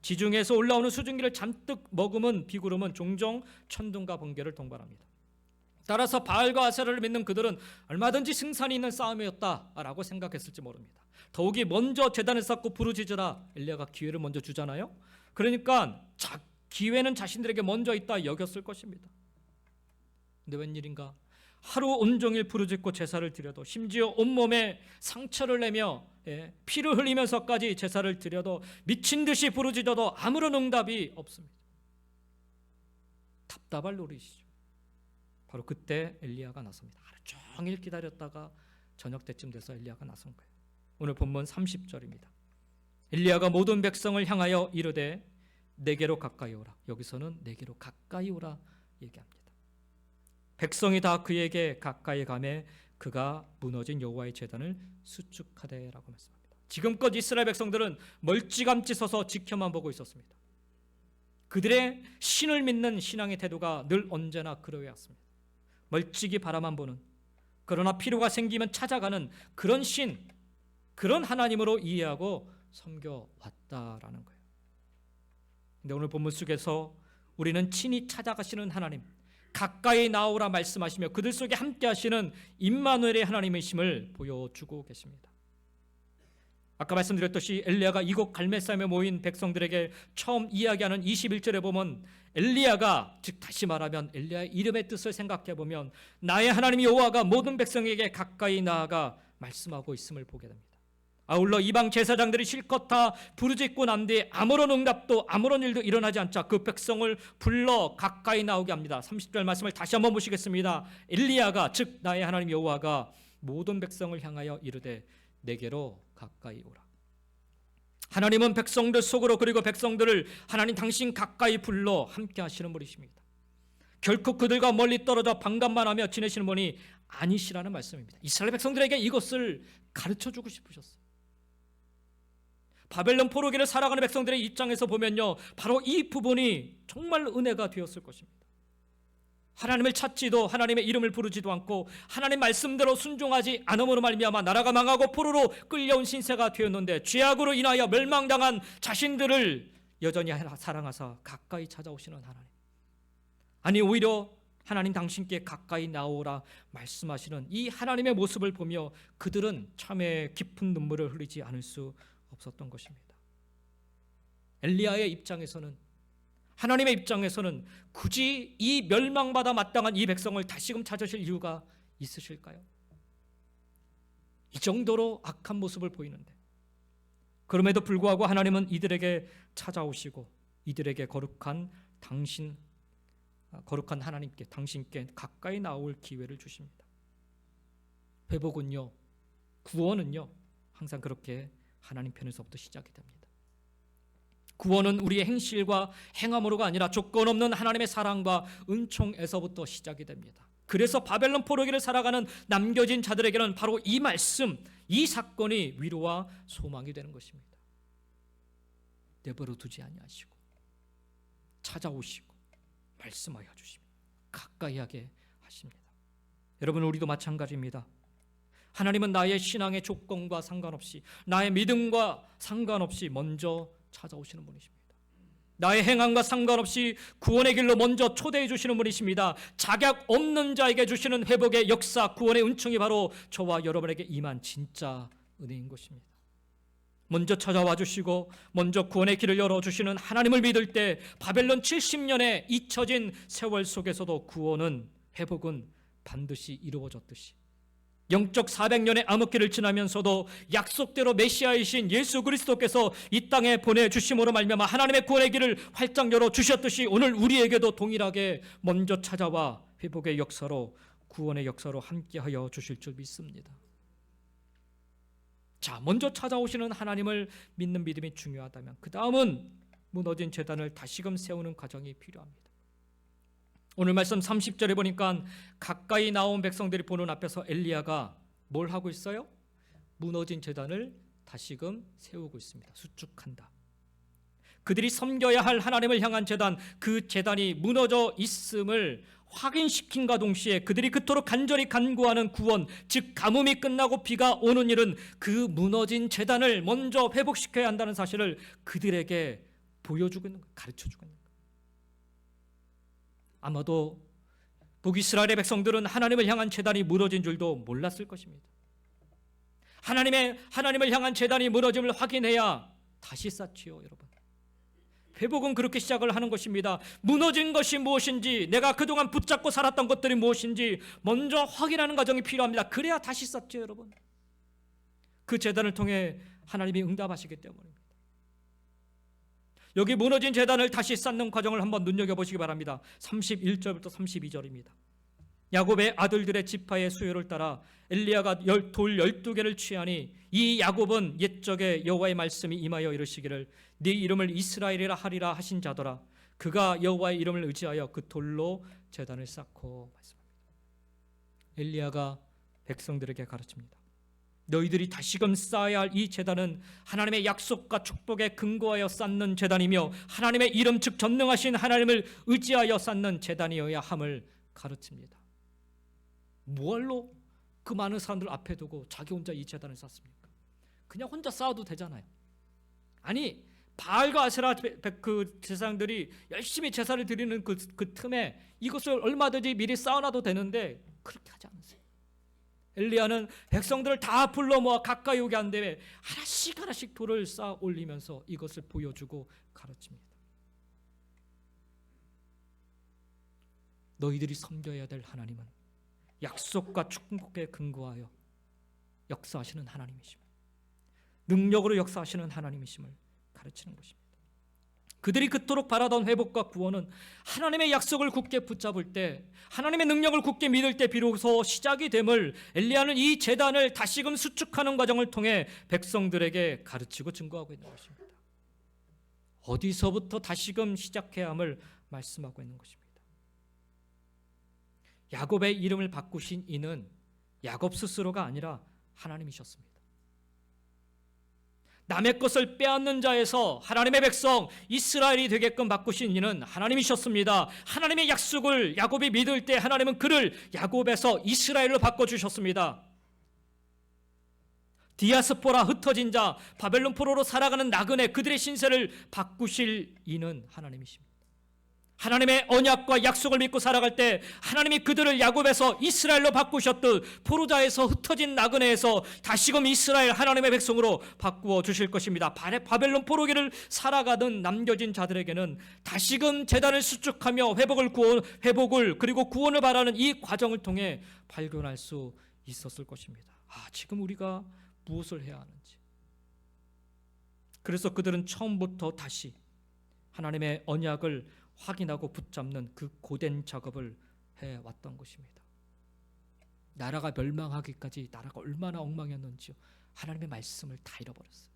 지중해에서 올라오는 수증기를 잔뜩 머금은 비구름은 종종 천둥과 번개를 동반합니다. 따라서 바알과 아세라를 믿는 그들은 얼마든지 승산이 있는 싸움이었다라고 생각했을지 모릅니다. 더욱이 먼저 제단을 쌓고 부르짖으라, 엘리야가 기회를 먼저 주잖아요. 그러니까 기회는 자신들에게 먼저 있다 여겼을 것입니다. 근데 웬일인가? 하루 온종일 부르짖고 제사를 드려도, 심지어 온몸에 상처를 내며 피를 흘리면서까지 제사를 드려도, 미친 듯이 부르짖어도 아무런 응답이 없습니다. 답답할 노릇이죠. 바로 그때 엘리야가 나섭니다. 하루 종일 기다렸다가 저녁 때쯤 돼서 엘리야가 나선 거예요. 오늘 본문 30절입니다. 엘리야가 모든 백성을 향하여 이르되 내게로 가까이 오라. 여기서는 내게로 가까이 오라 얘기합니다. 백성이 다 그에게 가까이 가매 그가 무너진 여호와의 제단을 수축하되라고 말씀합니다. 지금껏 이스라엘 백성들은 멀찌감치 서서 지켜만 보고 있었습니다. 그들의 신을 믿는 신앙의 태도가 늘 언제나 그러해왔습니다. 멀찍이 바라만 보는, 그러나 필요가 생기면 찾아가는 그런 신, 그런 하나님으로 이해하고 섬겨왔다라는 거예요. 근데 오늘 본문 속에서 우리는 친히 찾아가시는 하나님, 가까이 나오라 말씀하시며 그들 속에 함께 하시는 임마누엘의 하나님이심을 보여주고 계십니다. 아까 말씀드렸듯이 엘리야가 이곳 갈멜산에 모인 백성들에게 처음 이야기하는 21절에 보면 엘리야가, 즉 다시 말하면 엘리야의 이름의 뜻을 생각해 보면 나의 하나님 여호와가 모든 백성에게 가까이 나아가 말씀하고 있음을 보게 됩니다. 아울러 이방 제사장들이 실컷 다 부르짖고 난 뒤에 아무런 응답도 아무런 일도 일어나지 않자 그 백성을 불러 가까이 나오게 합니다. 30절 말씀을 다시 한번 보시겠습니다. 엘리야가, 즉 나의 하나님 여호와가 모든 백성을 향하여 이르되 내게로 가까이 오라. 하나님은 백성들 속으로, 그리고 백성들을 하나님 당신 가까이 불러 함께 하시는 분이십니다. 결코 그들과 멀리 떨어져 방관만 하며 지내시는 분이 아니시라는 말씀입니다. 이스라엘 백성들에게 이것을 가르쳐주고 싶으셨어요. 바벨론 포로기를 살아가는 백성들의 입장에서 보면요, 바로 이 부분이 정말 은혜가 되었을 것입니다. 하나님을 찾지도, 하나님의 이름을 부르지도 않고 하나님 말씀대로 순종하지 않음으로 말미암아 나라가 망하고 포로로 끌려온 신세가 되었는데, 죄악으로 인하여 멸망당한 자신들을 여전히 사랑하사 가까이 찾아오시는 하나님, 아니 오히려 하나님 당신께 가까이 나오라 말씀하시는 이 하나님의 모습을 보며 그들은 참에 깊은 눈물을 흘리지 않을 수 없었던 것입니다. 엘리야의 입장에서는, 하나님의 입장에서는 굳이 이 멸망받아 마땅한 이 백성을 다시금 찾으실 이유가 있으실까요? 이 정도로 악한 모습을 보이는데, 그럼에도 불구하고 하나님은 이들에게 찾아오시고 이들에게 거룩한 당신 거룩한 하나님께, 당신께 가까이 나올 기회를 주십니다. 회복은요, 구원은요, 항상 그렇게 하나님 편에서부터 시작이 됩니다. 구원은 우리의 행실과 행함으로가 아니라 조건 없는 하나님의 사랑과 은총에서부터 시작이 됩니다. 그래서 바벨론 포로기를 살아가는 남겨진 자들에게는 바로 이 말씀, 이 사건이 위로와 소망이 되는 것입니다. 내버려 두지 아니하시고 찾아오시고 말씀하여 주십니다. 가까이 하게 하십니다. 여러분, 우리도 마찬가지입니다. 하나님은 나의 신앙의 조건과 상관없이, 나의 믿음과 상관없이 먼저 찾아오시는 분이십니다. 나의 행함과 상관없이 구원의 길로 먼저 초대해 주시는 분이십니다. 자격 없는 자에게 주시는 회복의 역사, 구원의 은총이 바로 저와 여러분에게 임한 진짜 은혜인 것입니다. 먼저 찾아와 주시고 먼저 구원의 길을 열어주시는 하나님을 믿을 때 바벨론 70년의 잊혀진 세월 속에서도 구원은, 회복은 반드시 이루어졌듯이, 영적 400년의 암흑기를 지나면서도 약속대로 메시아이신 예수 그리스도께서 이 땅에 보내주심으로 말미암아 하나님의 구원의 길을 활짝 열어주셨듯이 오늘 우리에게도 동일하게 먼저 찾아와 회복의 역사로, 구원의 역사로 함께하여 주실 줄 믿습니다. 자, 먼저 찾아오시는 하나님을 믿는 믿음이 중요하다면 그 다음은 무너진 제단을 다시금 세우는 과정이 필요합니다. 오늘 말씀 30절에 보니까 가까이 나온 백성들이 보는 앞에서 엘리야가 뭘 하고 있어요? 무너진 제단을 다시금 세우고 있습니다. 수축한다. 그들이 섬겨야 할 하나님을 향한 제단, 그 제단이 무너져 있음을 확인시킨과 동시에 그들이 그토록 간절히 간구하는 구원, 즉 가뭄이 끝나고 비가 오는 일은 그 무너진 제단을 먼저 회복시켜야 한다는 사실을 그들에게 보여주고 있는 거예요. 가르쳐주고 있는 거예요. 아마도 북이스라엘의 백성들은 하나님을 향한 제단이 무너진 줄도 몰랐을 것입니다. 하나님을 향한 제단이 무너짐을 확인해야 다시 쌓지요, 여러분. 회복은 그렇게 시작을 하는 것입니다. 무너진 것이 무엇인지, 내가 그동안 붙잡고 살았던 것들이 무엇인지 먼저 확인하는 과정이 필요합니다. 그래야 다시 쌓죠, 여러분. 그 제단을 통해 하나님이 응답하시기 때문입니다. 여기 무너진 제단을 다시 쌓는 과정을 한번 눈여겨보시기 바랍니다. 31절부터 32절입니다. 야곱의 아들들의 지파의 수요를 따라 엘리야가 돌 12개를 취하니 이 야곱은 옛적에 여호와의 말씀이 임하여 이르시기를 네 이름을 이스라엘이라 하리라 하신 자더라. 그가 여호와의 이름을 의지하여 그 돌로 제단을 쌓고 말씀합니다. 엘리야가 백성들에게 가르칩니다. 너희들이 다시금 쌓아야 할 이 제단은 하나님의 약속과 축복에 근거하여 쌓는 제단이며 하나님의 이름 즉 전능하신 하나님을 의지하여 쌓는 제단이어야 함을 가르칩니다. 무얼로 그 많은 사람들 앞에 두고 자기 혼자 이 제단을 쌓습니까? 그냥 혼자 쌓아도 되잖아요. 아니, 바알과 아세라 그 제사장들이 열심히 제사를 드리는 그 틈에 이것을 얼마든지 미리 쌓아놔도 되는데 그렇게 하지 않으세요. 엘리야는 백성들을 다 불러 모아 가까이 오게 한 다음에 하나씩 하나씩 돌을 쌓아 올리면서 이것을 보여주고 가르칩니다. 너희들이 섬겨야 될 하나님은 약속과 축복에 근거하여 역사하시는 하나님이십니다. 능력으로 역사하시는 하나님이심을 가르치는 것입니다. 그들이 그토록 바라던 회복과 구원은 하나님의 약속을 굳게 붙잡을 때, 하나님의 능력을 굳게 믿을 때 비로소 시작이 됨을 엘리야는 이 제단을 다시금 수축하는 과정을 통해 백성들에게 가르치고 증거하고 있는 것입니다. 어디서부터 다시금 시작해야 함을 말씀하고 있는 것입니다. 야곱의 이름을 바꾸신 이는 야곱 스스로가 아니라 하나님이셨습니다. 남의 것을 빼앗는 자에서 하나님의 백성 이스라엘이 되게끔 바꾸신 이는 하나님이셨습니다. 하나님의 약속을 야곱이 믿을 때 하나님은 그를 야곱에서 이스라엘로 바꿔주셨습니다. 디아스포라, 흩어진 자, 바벨론 포로로 살아가는 나그네, 그들의 신세를 바꾸실 이는 하나님이십니다. 하나님의 언약과 약속을 믿고 살아갈 때 하나님이 그들을 야곱에서 이스라엘로 바꾸셨듯 포로자에서 흩어진 나그네에서 다시금 이스라엘 하나님의 백성으로 바꾸어 주실 것입니다. 바벨론 포로기를 살아가던 남겨진 자들에게는 다시금 제단을 수축하며 회복을 그리고 구원을 바라는 이 과정을 통해 발견할 수 있었을 것입니다. 지금 우리가 무엇을 해야 하는지. 그래서 그들은 처음부터 다시 하나님의 언약을 확인하고 붙잡는 그 고된 작업을 해왔던 것입니다. 나라가 멸망하기까지 나라가 얼마나 엉망이었는지요. 하나님의 말씀을 다 잃어버렸어요.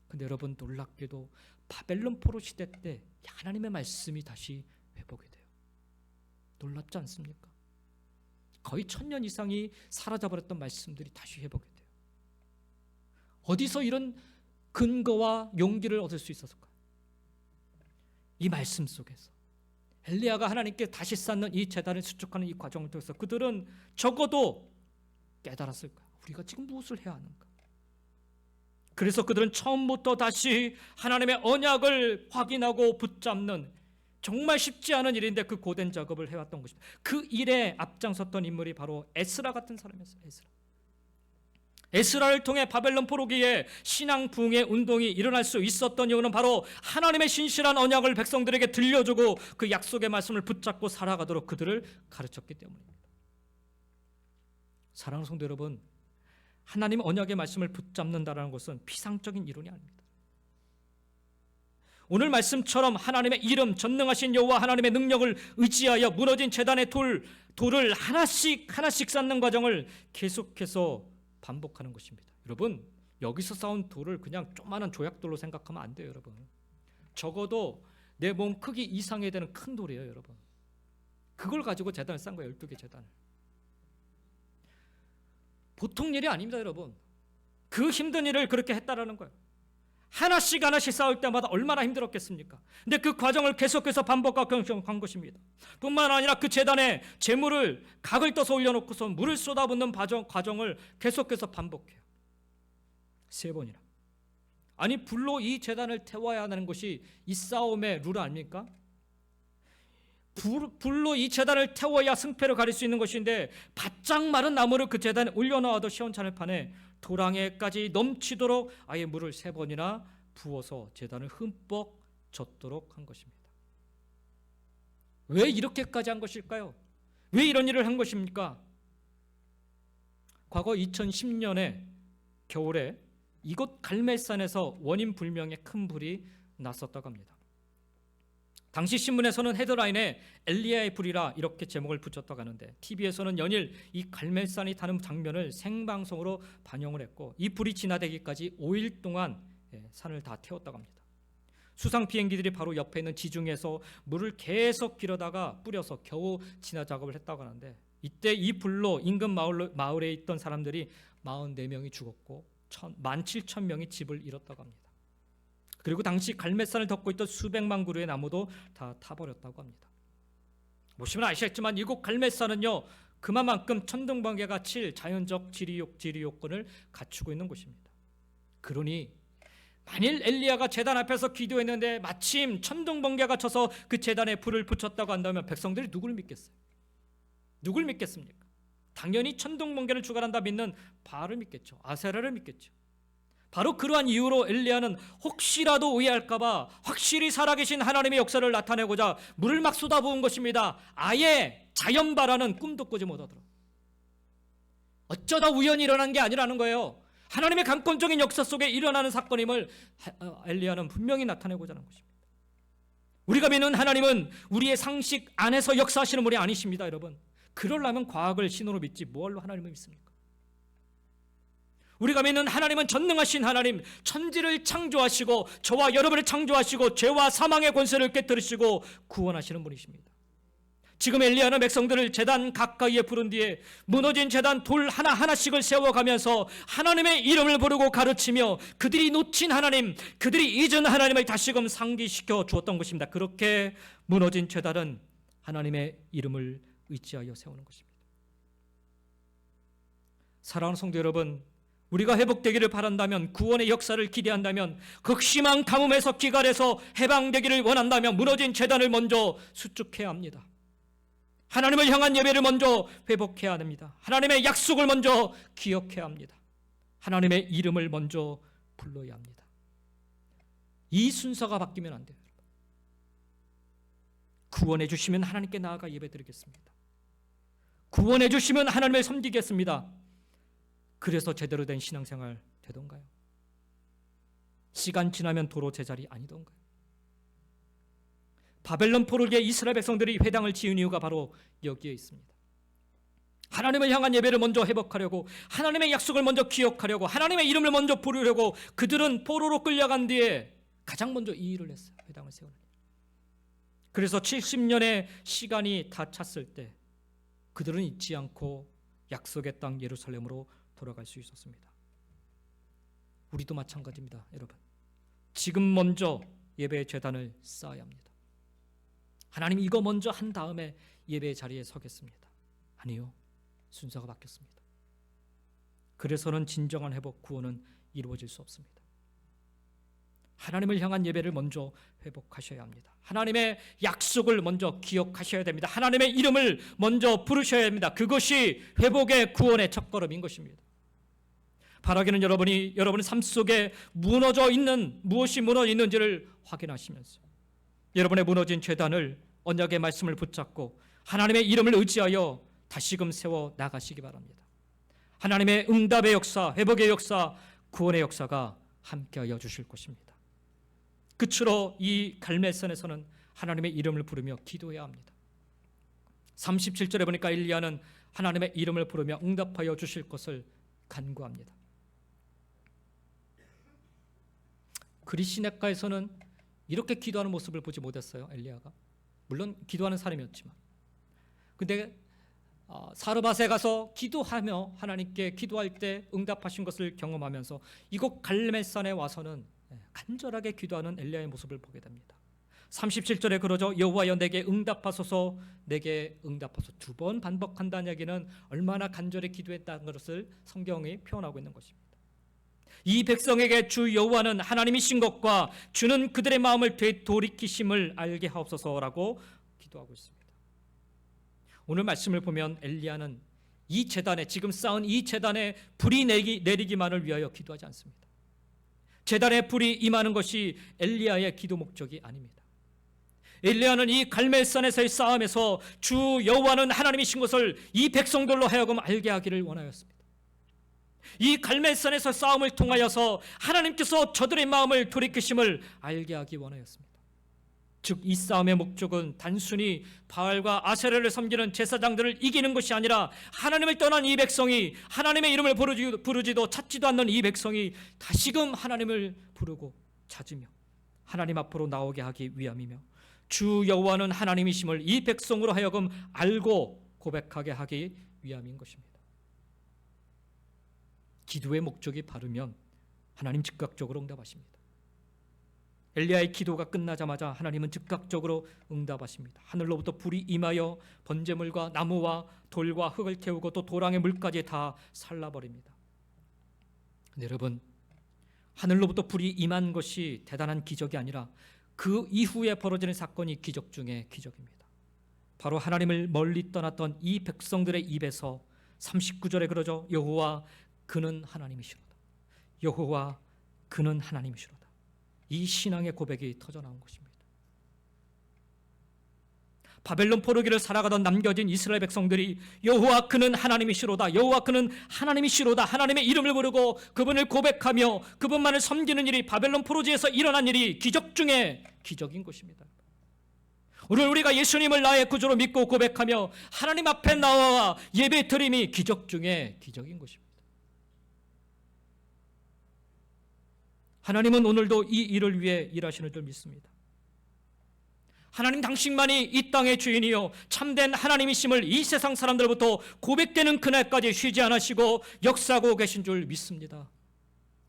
근데 여러분, 놀랍게도 바벨론 포로 시대 때 하나님의 말씀이 다시 회복이 돼요. 놀랍지 않습니까? 거의 1000년 이상이 사라져버렸던 말씀들이 다시 회복이 돼요. 어디서 이런 근거와 용기를 얻을 수 있었을까요? 이 말씀 속에서 엘리야가 하나님께 다시 쌓는 이 제단을 수축하는 이 과정을 통해서 그들은 적어도 깨달았을 거예요. 우리가 지금 무엇을 해야 하는가? 그래서 그들은 처음부터 다시 하나님의 언약을 확인하고 붙잡는, 정말 쉽지 않은 일인데 그 고된 작업을 해왔던 것입니다. 그 일에 앞장섰던 인물이 바로 에스라 같은 사람이었어요. 에스라를 통해 바벨론 포로기에 신앙 부흥의 운동이 일어날 수 있었던 이유는 바로 하나님의 신실한 언약을 백성들에게 들려주고 그 약속의 말씀을 붙잡고 살아가도록 그들을 가르쳤기 때문입니다. 사랑하는 성도 여러분, 하나님 언약의 말씀을 붙잡는다는 것은 피상적인 이론이 아닙니다. 오늘 말씀처럼 하나님의 이름, 전능하신 여호와 하나님의 능력을 의지하여 무너진 제단의 돌을 하나씩 쌓는 과정을 계속해서 반복하는 것입니다. 여러분, 여기서 쌓은 돌을 그냥 조그마한 조약돌로 생각하면 안 돼요. 여러분, 적어도 내 몸 크기 이상이 되는 큰 돌이에요. 여러분, 그걸 가지고 제단을 쌓은 거예요. 12개 제단을. 보통 일이 아닙니다. 여러분, 그 힘든 일을 그렇게 했다라는 거예요. 하나씩 쌓을 때마다 얼마나 힘들었겠습니까? 근데 그 과정을 계속해서 반복한 것입니다. 뿐만 아니라 그 제단에 재물을 각을 떠서 올려놓고서 물을 쏟아붓는 과정을 계속해서 반복해요. 3번이나. 아니, 불로 이 제단을 태워야 하는 것이 이 싸움의 룰 아닙니까? 불로 이 제단을 태워야 승패를 가릴 수 있는 것인데 바짝 마른 나무를 그 제단에 올려놓아도 시원찮을판에 도랑에까지 넘치도록 아예 물을 3번이나 부어서 제단을 흠뻑 젖도록 한 것입니다. 왜 이렇게까지 한 것일까요? 왜 이런 일을 한 것입니까? 과거 2010년에 겨울에 이곳 갈멜산에서 원인 불명의 큰 불이 났었다고 합니다. 당시 신문에서는 헤드라인에 엘리야의 불이라 이렇게 제목을 붙였다고 하는데, TV에서는 연일 이 갈멜산이 타는 장면을 생방송으로 반영을 했고, 이 불이 진화되기까지 5일 동안 산을 다 태웠다고 합니다. 수상 비행기들이 바로 옆에 있는 지중해에서 물을 계속 길어다가 뿌려서 겨우 진화 작업을 했다고 하는데, 이때 이 불로 인근 마을에 있던 사람들이 44명이 죽었고 17,000명이 집을 잃었다고 합니다. 그리고 당시 갈멜산을 덮고 있던 수백만 그루의 나무도 다 타버렸다고 합니다. 보시면 아시겠지만 이곳 갈멜산은요, 그만큼 천둥번개가 칠 자연적 지리 요건을 갖추고 있는 곳입니다. 그러니 만일 엘리야가 제단 앞에서 기도했는데 마침 천둥번개가 쳐서 그 제단에 불을 붙였다고 한다면 백성들이 누굴 믿겠어요? 누굴 믿겠습니까? 당연히 천둥번개를 주관한다 믿는 바알을 믿겠죠. 아세라를 믿겠죠. 바로 그러한 이유로 엘리야는 혹시라도 의아할까 봐 확실히 살아계신 하나님의 역사를 나타내고자 물을 막 쏟아부은 것입니다. 아예 자연발화는 꿈도 꾸지 못하도록. 어쩌다 우연히 일어난 게 아니라는 거예요. 하나님의 강권적인 역사 속에 일어나는 사건임을 엘리야는 분명히 나타내고자 하는 것입니다. 우리가 믿는 하나님은 우리의 상식 안에서 역사하시는 분이 아니십니다. 여러분, 그러려면 과학을 신호로 믿지 뭘로 하나님을 믿습니까? 우리가 믿는 하나님은 전능하신 하나님, 천지를 창조하시고 저와 여러분을 창조하시고 죄와 사망의 권세를 깨뜨리시고 구원하시는 분이십니다. 지금 엘리야는 백성들을 제단 가까이에 부른 뒤에 무너진 제단 돌 하나하나씩을 세워가면서 하나님의 이름을 부르고 가르치며 그들이 놓친 하나님, 그들이 잊은 하나님을 다시금 상기시켜 주었던 것입니다. 그렇게 무너진 제단은 하나님의 이름을 의지하여 세우는 것입니다. 사랑하는 성도 여러분, 우리가 회복되기를 바란다면, 구원의 역사를 기대한다면, 극심한 가뭄에서 기갈해서 해방되기를 원한다면 무너진 제단을 먼저 수축해야 합니다. 하나님을 향한 예배를 먼저 회복해야 합니다. 하나님의 약속을 먼저 기억해야 합니다. 하나님의 이름을 먼저 불러야 합니다. 이 순서가 바뀌면 안 돼요. 구원해 주시면 하나님께 나아가 예배드리겠습니다. 구원해 주시면 하나님을 섬기겠습니다. 그래서 제대로 된 신앙생활 되던가요? 시간 지나면 도로 제자리 아니던가요? 바벨론 포로기에 이스라엘 백성들이 회당을 지은 이유가 바로 여기에 있습니다. 하나님을 향한 예배를 먼저 회복하려고, 하나님의 약속을 먼저 기억하려고, 하나님의 이름을 먼저 부르려고 그들은 포로로 끌려간 뒤에 가장 먼저 이 일을 했어요. 회당을 세우는 일. 그래서 70년의 시간이 다 찼을 때 그들은 잊지 않고 약속의 땅 예루살렘으로 돌아갈 수 있었습니다. 우리도 마찬가지입니다, 여러분. 지금 먼저 예배의 제단을 쌓아야 합니다. 하나님 이거 먼저 한 다음에 예배의 자리에 서겠습니다. 아니요, 순서가 바뀌었습니다. 그래서는 진정한 회복, 구원은 이루어질 수 없습니다. 하나님을 향한 예배를 먼저 회복하셔야 합니다. 하나님의 약속을 먼저 기억하셔야 됩니다. 하나님의 이름을 먼저 부르셔야 합니다. 그것이 회복의 구원의 첫걸음인 것입니다. 바라기는 여러분의 삶 속에 무너져 있는 무엇이 무너져 있는지를 확인하시면서 여러분의 무너진 제단을 언약의 말씀을 붙잡고 하나님의 이름을 의지하여 다시금 세워 나가시기 바랍니다. 하나님의 응답의 역사, 회복의 역사, 구원의 역사가 함께하여 주실 것입니다. 끝으로 이 갈멜산에서는 하나님의 이름을 부르며 기도해야 합니다. 37절에 보니까 엘리야는 하나님의 이름을 부르며 응답하여 주실 것을 간구합니다. 그리시네가에서는 이렇게 기도하는 모습을 보지 못했어요, 엘리야가. 물론 기도하는 사람이었지만. 근데 사르밧에 가서 기도하며 하나님께 기도할 때 응답하신 것을 경험하면서 이곳 갈멜산에 와서는 간절하게 기도하는 엘리야의 모습을 보게 됩니다. 37절에 그러죠. 여호와여 내게 응답하소서, 내게 응답하소서. 2번 반복한다는 얘기는 얼마나 간절히 기도했다는 것을 성경이 표현하고 있는 것입니다. 이 백성에게 주 여호와는 하나님이신 것과 주는 그들의 마음을 되돌이키심을 알게 하옵소서라고 기도하고 있습니다. 오늘 말씀을 보면 엘리야는 이 제단에, 지금 쌓은 이 제단에 불이 내리기만을 위하여 기도하지 않습니다. 제단에 불이 임하는 것이 엘리야의 기도 목적이 아닙니다. 엘리야는 이 갈멜산에서의 싸움에서 주 여호와는 하나님이신 것을 이 백성들로 하여금 알게 하기를 원하였습니다. 이 갈멜산에서 싸움을 통하여서 하나님께서 저들의 마음을 돌이키심을 알게 하기 원하였습니다. 즉 이 싸움의 목적은 단순히 바알과 아세라를 섬기는 제사장들을 이기는 것이 아니라 하나님을 떠난 이 백성이, 하나님의 이름을 부르지도 찾지도 않는 이 백성이 다시금 하나님을 부르고 찾으며 하나님 앞으로 나오게 하기 위함이며 주 여호와는 하나님이심을 이 백성으로 하여금 알고 고백하게 하기 위함인 것입니다. 기도의 목적이 바르면 하나님 즉각적으로 응답하십니다. 엘리야의 기도가 끝나자마자 하나님은 즉각적으로 응답하십니다. 하늘로부터 불이 임하여 번제물과 나무와 돌과 흙을 태우고 또 도랑의 물까지 다 살라버립니다. 여러분, 하늘로부터 불이 임한 것이 대단한 기적이 아니라 그 이후에 벌어지는 사건이 기적 중에 기적입니다. 바로 하나님을 멀리 떠났던 이 백성들의 입에서 39절에 그러죠. 여호와 그는 하나님이시로다. 여호와 그는 하나님이시로다. 이 신앙의 고백이 터져나온 것입니다. 바벨론 포로기를 살아가던 남겨진 이스라엘 백성들이 여호와 그는 하나님이시로다, 여호와 그는 하나님이시로다, 하나님의 이름을 부르고 그분을 고백하며 그분만을 섬기는 일이 바벨론 포로지에서 일어난 일이 기적 중에 기적인 것입니다. 오늘 우리가 예수님을 나의 구주로 믿고 고백하며 하나님 앞에 나와 예배 드림이 기적 중에 기적인 것입니다. 하나님은 오늘도 이 일을 위해 일하시는 줄 믿습니다. 하나님 당신만이 이 땅의 주인이요 참된 하나님이심을 이 세상 사람들부터 고백되는 그날까지 쉬지 않으시고 역사하고 계신 줄 믿습니다.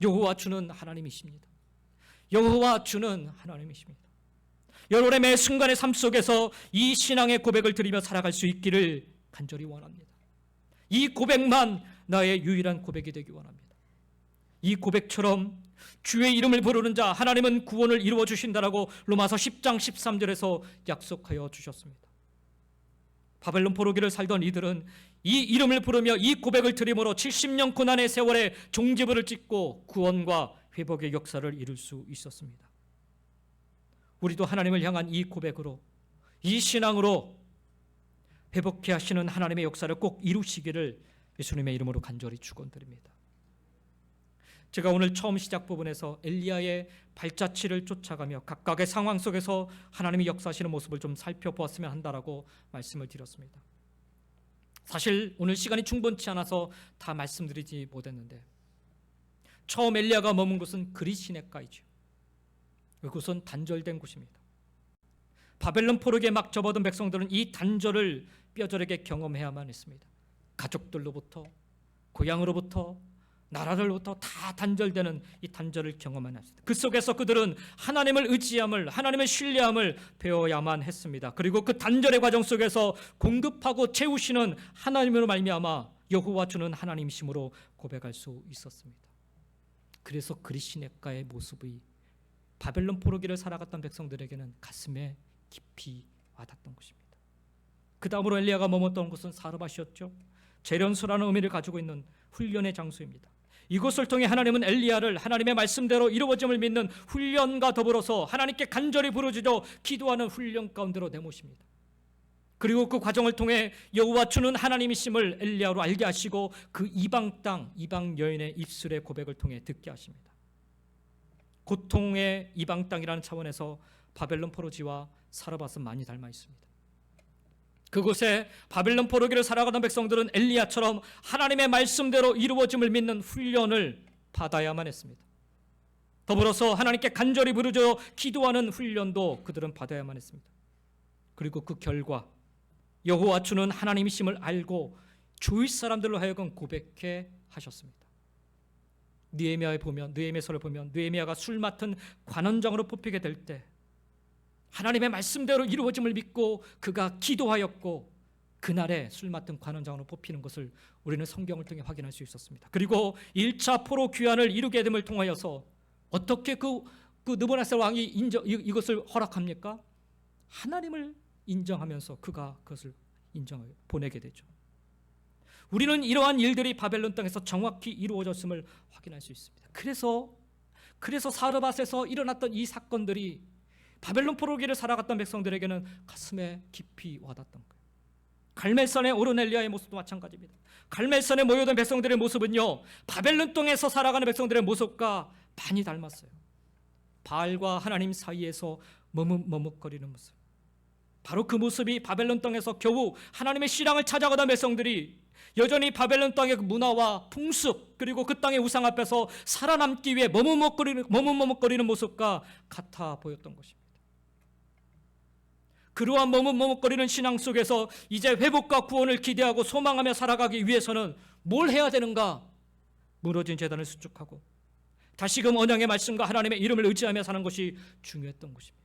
여호와 주는 하나님이십니다. 여호와 주는 하나님이십니다. 여러분의 매 순간의 삶 속에서 이 신앙의 고백을 드리며 살아갈 수 있기를 간절히 원합니다. 이 고백만 나의 유일한 고백이 되기 원합니다. 이 고백처럼 주의 이름을 부르는 자 하나님은 구원을 이루어 주신다라고 로마서 10장 13절에서 약속하여 주셨습니다. 바벨론 포로기를 살던 이들은 이 이름을 부르며 이 고백을 드림으로 70년 고난의 세월에 종지부를 찍고 구원과 회복의 역사를 이룰 수 있었습니다. 우리도 하나님을 향한 이 고백으로, 이 신앙으로 회복케 하시는 하나님의 역사를 꼭 이루시기를 예수님의 이름으로 간절히 축원드립니다. 제가 오늘 처음 시작 부분에서 엘리야의 발자취를 쫓아가며 각각의 상황 속에서 하나님이 역사하시는 모습을 좀 살펴보았으면 한다라고 말씀을 드렸습니다. 사실 오늘 시간이 충분치 않아서 다 말씀드리지 못했는데, 처음 엘리야가 머문 곳은 그릿시냇가이죠. 그곳은 단절된 곳입니다. 바벨론 포로기에 막 접어든 백성들은 이 단절을 뼈저리게 경험해야만 했습니다. 가족들로부터, 고향으로부터, 나라들로부터 다 단절되는 이 단절을 경험하는 했습니다. 그 속에서 그들은 하나님을 의지함을, 하나님을 신뢰함을 배워야만 했습니다. 그리고 그 단절의 과정 속에서 공급하고 채우시는 하나님으로 말미암아 여호와 주는 하나님이심으로 고백할 수 있었습니다. 그래서 그릿시냇가의 모습이 바벨론 포로기를 살아갔던 백성들에게는 가슴에 깊이 와닿던 것입니다. 그 다음으로 엘리야가 머물렀던 곳은 사르밧이었죠. 재련소라는 의미를 가지고 있는 훈련의 장소입니다. 이곳을 통해 하나님은 엘리야를 하나님의 말씀대로 이루어짐을 믿는 훈련과 더불어서 하나님께 간절히 부르짖어 기도하는 훈련 가운데로 내모십니다. 그리고 그 과정을 통해 여호와 주는 하나님이심을 엘리야로 알게 하시고 그 이방 땅, 이방 여인의 입술의 고백을 통해 듣게 하십니다. 고통의 이방 땅이라는 차원에서 바벨론 포로지와 사르밧은 많이 닮아 있습니다. 그곳에 바벨론 포로기를 살아가던 백성들은 엘리야처럼 하나님의 말씀대로 이루어짐을 믿는 훈련을 받아야만 했습니다. 더불어서 하나님께 간절히 부르짖어 기도하는 훈련도 그들은 받아야만 했습니다. 그리고 그 결과 여호와 주는 하나님이심을 알고 주위 사람들로 하여금 고백해 하셨습니다. 느헤미야서를 보면 느헤미야가 술 맡은 관원장으로 뽑히게 될 때 하나님의 말씀대로 이루어짐을 믿고 그가 기도하였고 그날에 술 맡은 관원장으로 뽑히는 것을 우리는 성경을 통해 확인할 수 있었습니다. 그리고 1차 포로 귀환을 이루게 됨을 통하여서 어떻게 그 느부갓네살 왕이 이것을 허락합니까? 하나님을 인정하면서 그가 그것을 보내게 되죠. 우리는 이러한 일들이 바벨론 땅에서 정확히 이루어졌음을 확인할 수 있습니다. 그래서 사르밧에서 일어났던 이 사건들이 바벨론 포로기를 살아갔던 백성들에게는 가슴에 깊이 와닿던 거예요. 갈멜산에 오른 엘리야의 모습도 마찬가지입니다. 갈멜산에 모여든 백성들의 모습은요, 바벨론 땅에서 살아가는 백성들의 모습과 많이 닮았어요. 바알과 하나님 사이에서 머뭇거리는 모습, 바로 그 모습이 바벨론 땅에서 겨우 하나님의 신앙을 찾아가던 백성들이 여전히 바벨론 땅의 문화와 풍습 그리고 그 땅의 우상 앞에서 살아남기 위해 머뭇머뭇거리는 모습과 같아 보였던 것입니다. 그러한 머뭇머뭇거리는 신앙 속에서 이제 회복과 구원을 기대하고 소망하며 살아가기 위해서는 뭘 해야 되는가? 무너진 제단을 수축하고 다시금 언약의 말씀과 하나님의 이름을 의지하며 사는 것이 중요했던 것입니다.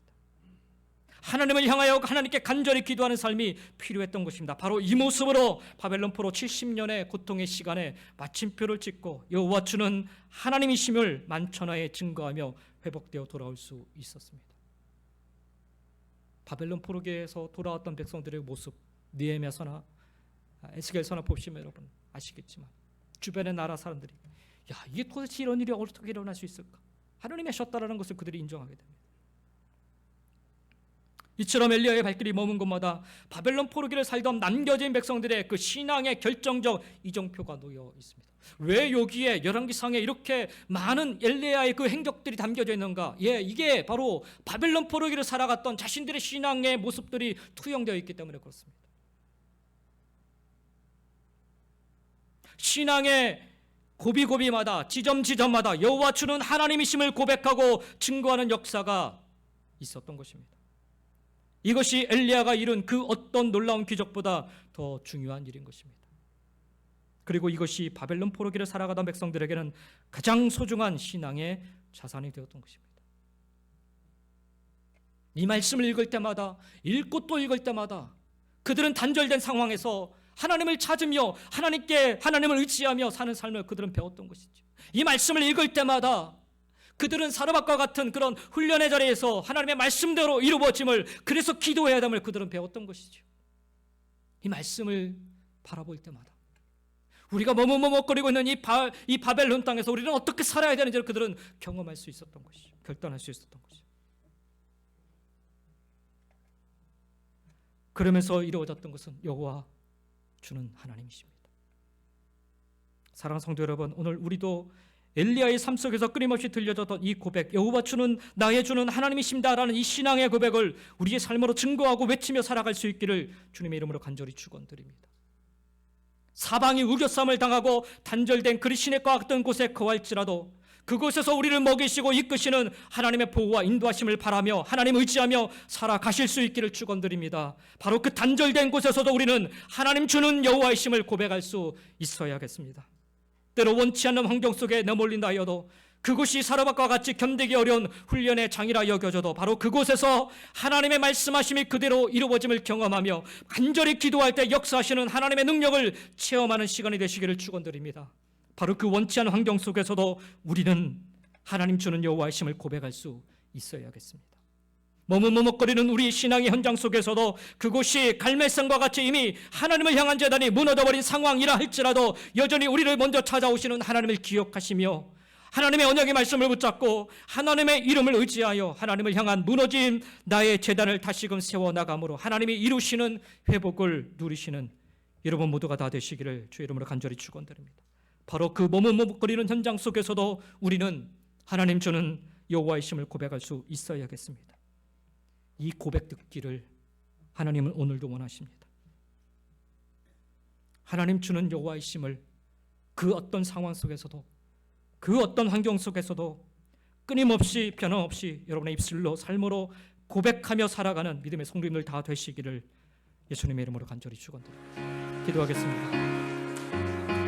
하나님을 향하여 하나님께 간절히 기도하는 삶이 필요했던 것입니다. 바로 이 모습으로 바벨론 포로 70년의 고통의 시간에 마침표를 찍고 여호와 주는 하나님이심을 만천하에 증거하며 회복되어 돌아올 수 있었습니다. 바벨론 포로기에서 돌아왔던 백성들의 모습, 느헤미야서나 에스겔서나 보시면 여러분 아시겠지만 주변의 나라 사람들이 이게 도대체 이런 일이 어떻게 일어날 수 있을까? 하나님이 하셨다라는 것을 그들이 인정하게 됩니다. 이처럼 엘리야의 발길이 머문 곳마다 바벨론 포로기를 살던 남겨진 백성들의 그 신앙의 결정적 이정표가 놓여 있습니다. 왜 여기에 열왕기상에 이렇게 많은 엘리야의 그 행적들이 담겨져 있는가? 이게 바로 바벨론 포로기를 살아갔던 자신들의 신앙의 모습들이 투영되어 있기 때문에 그렇습니다. 신앙의 고비고비마다 지점마다 여호와 주는 하나님이심을 고백하고 증거하는 역사가 있었던 것입니다. 이것이 엘리야가 이룬 그 어떤 놀라운 기적보다 더 중요한 일인 것입니다. 그리고 이것이 바벨론 포로기를 살아가던 백성들에게는 가장 소중한 신앙의 자산이 되었던 것입니다. 이 말씀을 읽을 때마다, 읽고 또 읽을 때마다 그들은 단절된 상황에서 하나님을 찾으며 하나님을 의지하며 사는 삶을 그들은 배웠던 것이죠. 이 말씀을 읽을 때마다 그들은 사르밧과 같은 그런 훈련의 자리에서 하나님의 말씀대로 이루어짐을, 그래서 기도해야 됨을 그들은 배웠던 것이죠. 이 말씀을 바라볼 때마다 우리가 머뭇머뭇거리고 있는 이 바벨론 땅에서 우리는 어떻게 살아야 되는지를 그들은 경험할 수 있었던 것이죠. 결단할 수 있었던 것이죠. 그러면서 이루어졌던 것은 여호와 주는 하나님이십니다. 사랑하는 성도 여러분, 오늘 우리도 엘리야의 삶 속에서 끊임없이 들려졌던 이 고백, 여호와 주는 나의 주는 하나님이십니다라는 이 신앙의 고백을 우리의 삶으로 증거하고 외치며 살아갈 수 있기를 주님의 이름으로 간절히 축원드립니다. 사방이 우겨쌈을 당하고 단절된 그리시네과 같은 곳에 거할지라도 그곳에서 우리를 먹이시고 이끄시는 하나님의 보호와 인도하심을 바라며 하나님 의지하며 살아가실 수 있기를 축원드립니다. 바로 그 단절된 곳에서도 우리는 하나님 주는 여호와이심을 고백할 수 있어야겠습니다. 때로 원치 않는 환경 속에 내몰린다 하여도 그곳이 사르밧과 같이 견디기 어려운 훈련의 장이라 여겨져도 바로 그곳에서 하나님의 말씀하심이 그대로 이루어짐을 경험하며 간절히 기도할 때 역사하시는 하나님의 능력을 체험하는 시간이 되시기를 축원드립니다. 바로 그 원치 않은 환경 속에서도 우리는 하나님 주는 여호와이심을 고백할 수 있어야겠습니다. 머뭇머뭇거리는 우리 신앙의 현장 속에서도 그곳이 갈멜산과 같이 이미 하나님을 향한 재단이 무너져버린 상황이라 할지라도 여전히 우리를 먼저 찾아오시는 하나님을 기억하시며 하나님의 언약의 말씀을 붙잡고 하나님의 이름을 의지하여 하나님을 향한 무너진 나의 재단을 다시금 세워나감으로 하나님이 이루시는 회복을 누리시는 여러분 모두가 다 되시기를 주의 이름으로 간절히 축원드립니다. 바로 그 머뭇머뭇거리는 현장 속에서도 우리는 하나님 주는 여호와이심을 고백할 수 있어야겠습니다. 이 고백 듣기를 하나님은 오늘도 원하십니다. 하나님 주는 여호와이심을 그 어떤 상황 속에서도 그 어떤 환경 속에서도 끊임없이 변함없이 여러분의 입술로 삶으로 고백하며 살아가는 믿음의 성도님들 다 되시기를 예수님의 이름으로 간절히 축원드립니다. 기도하겠습니다.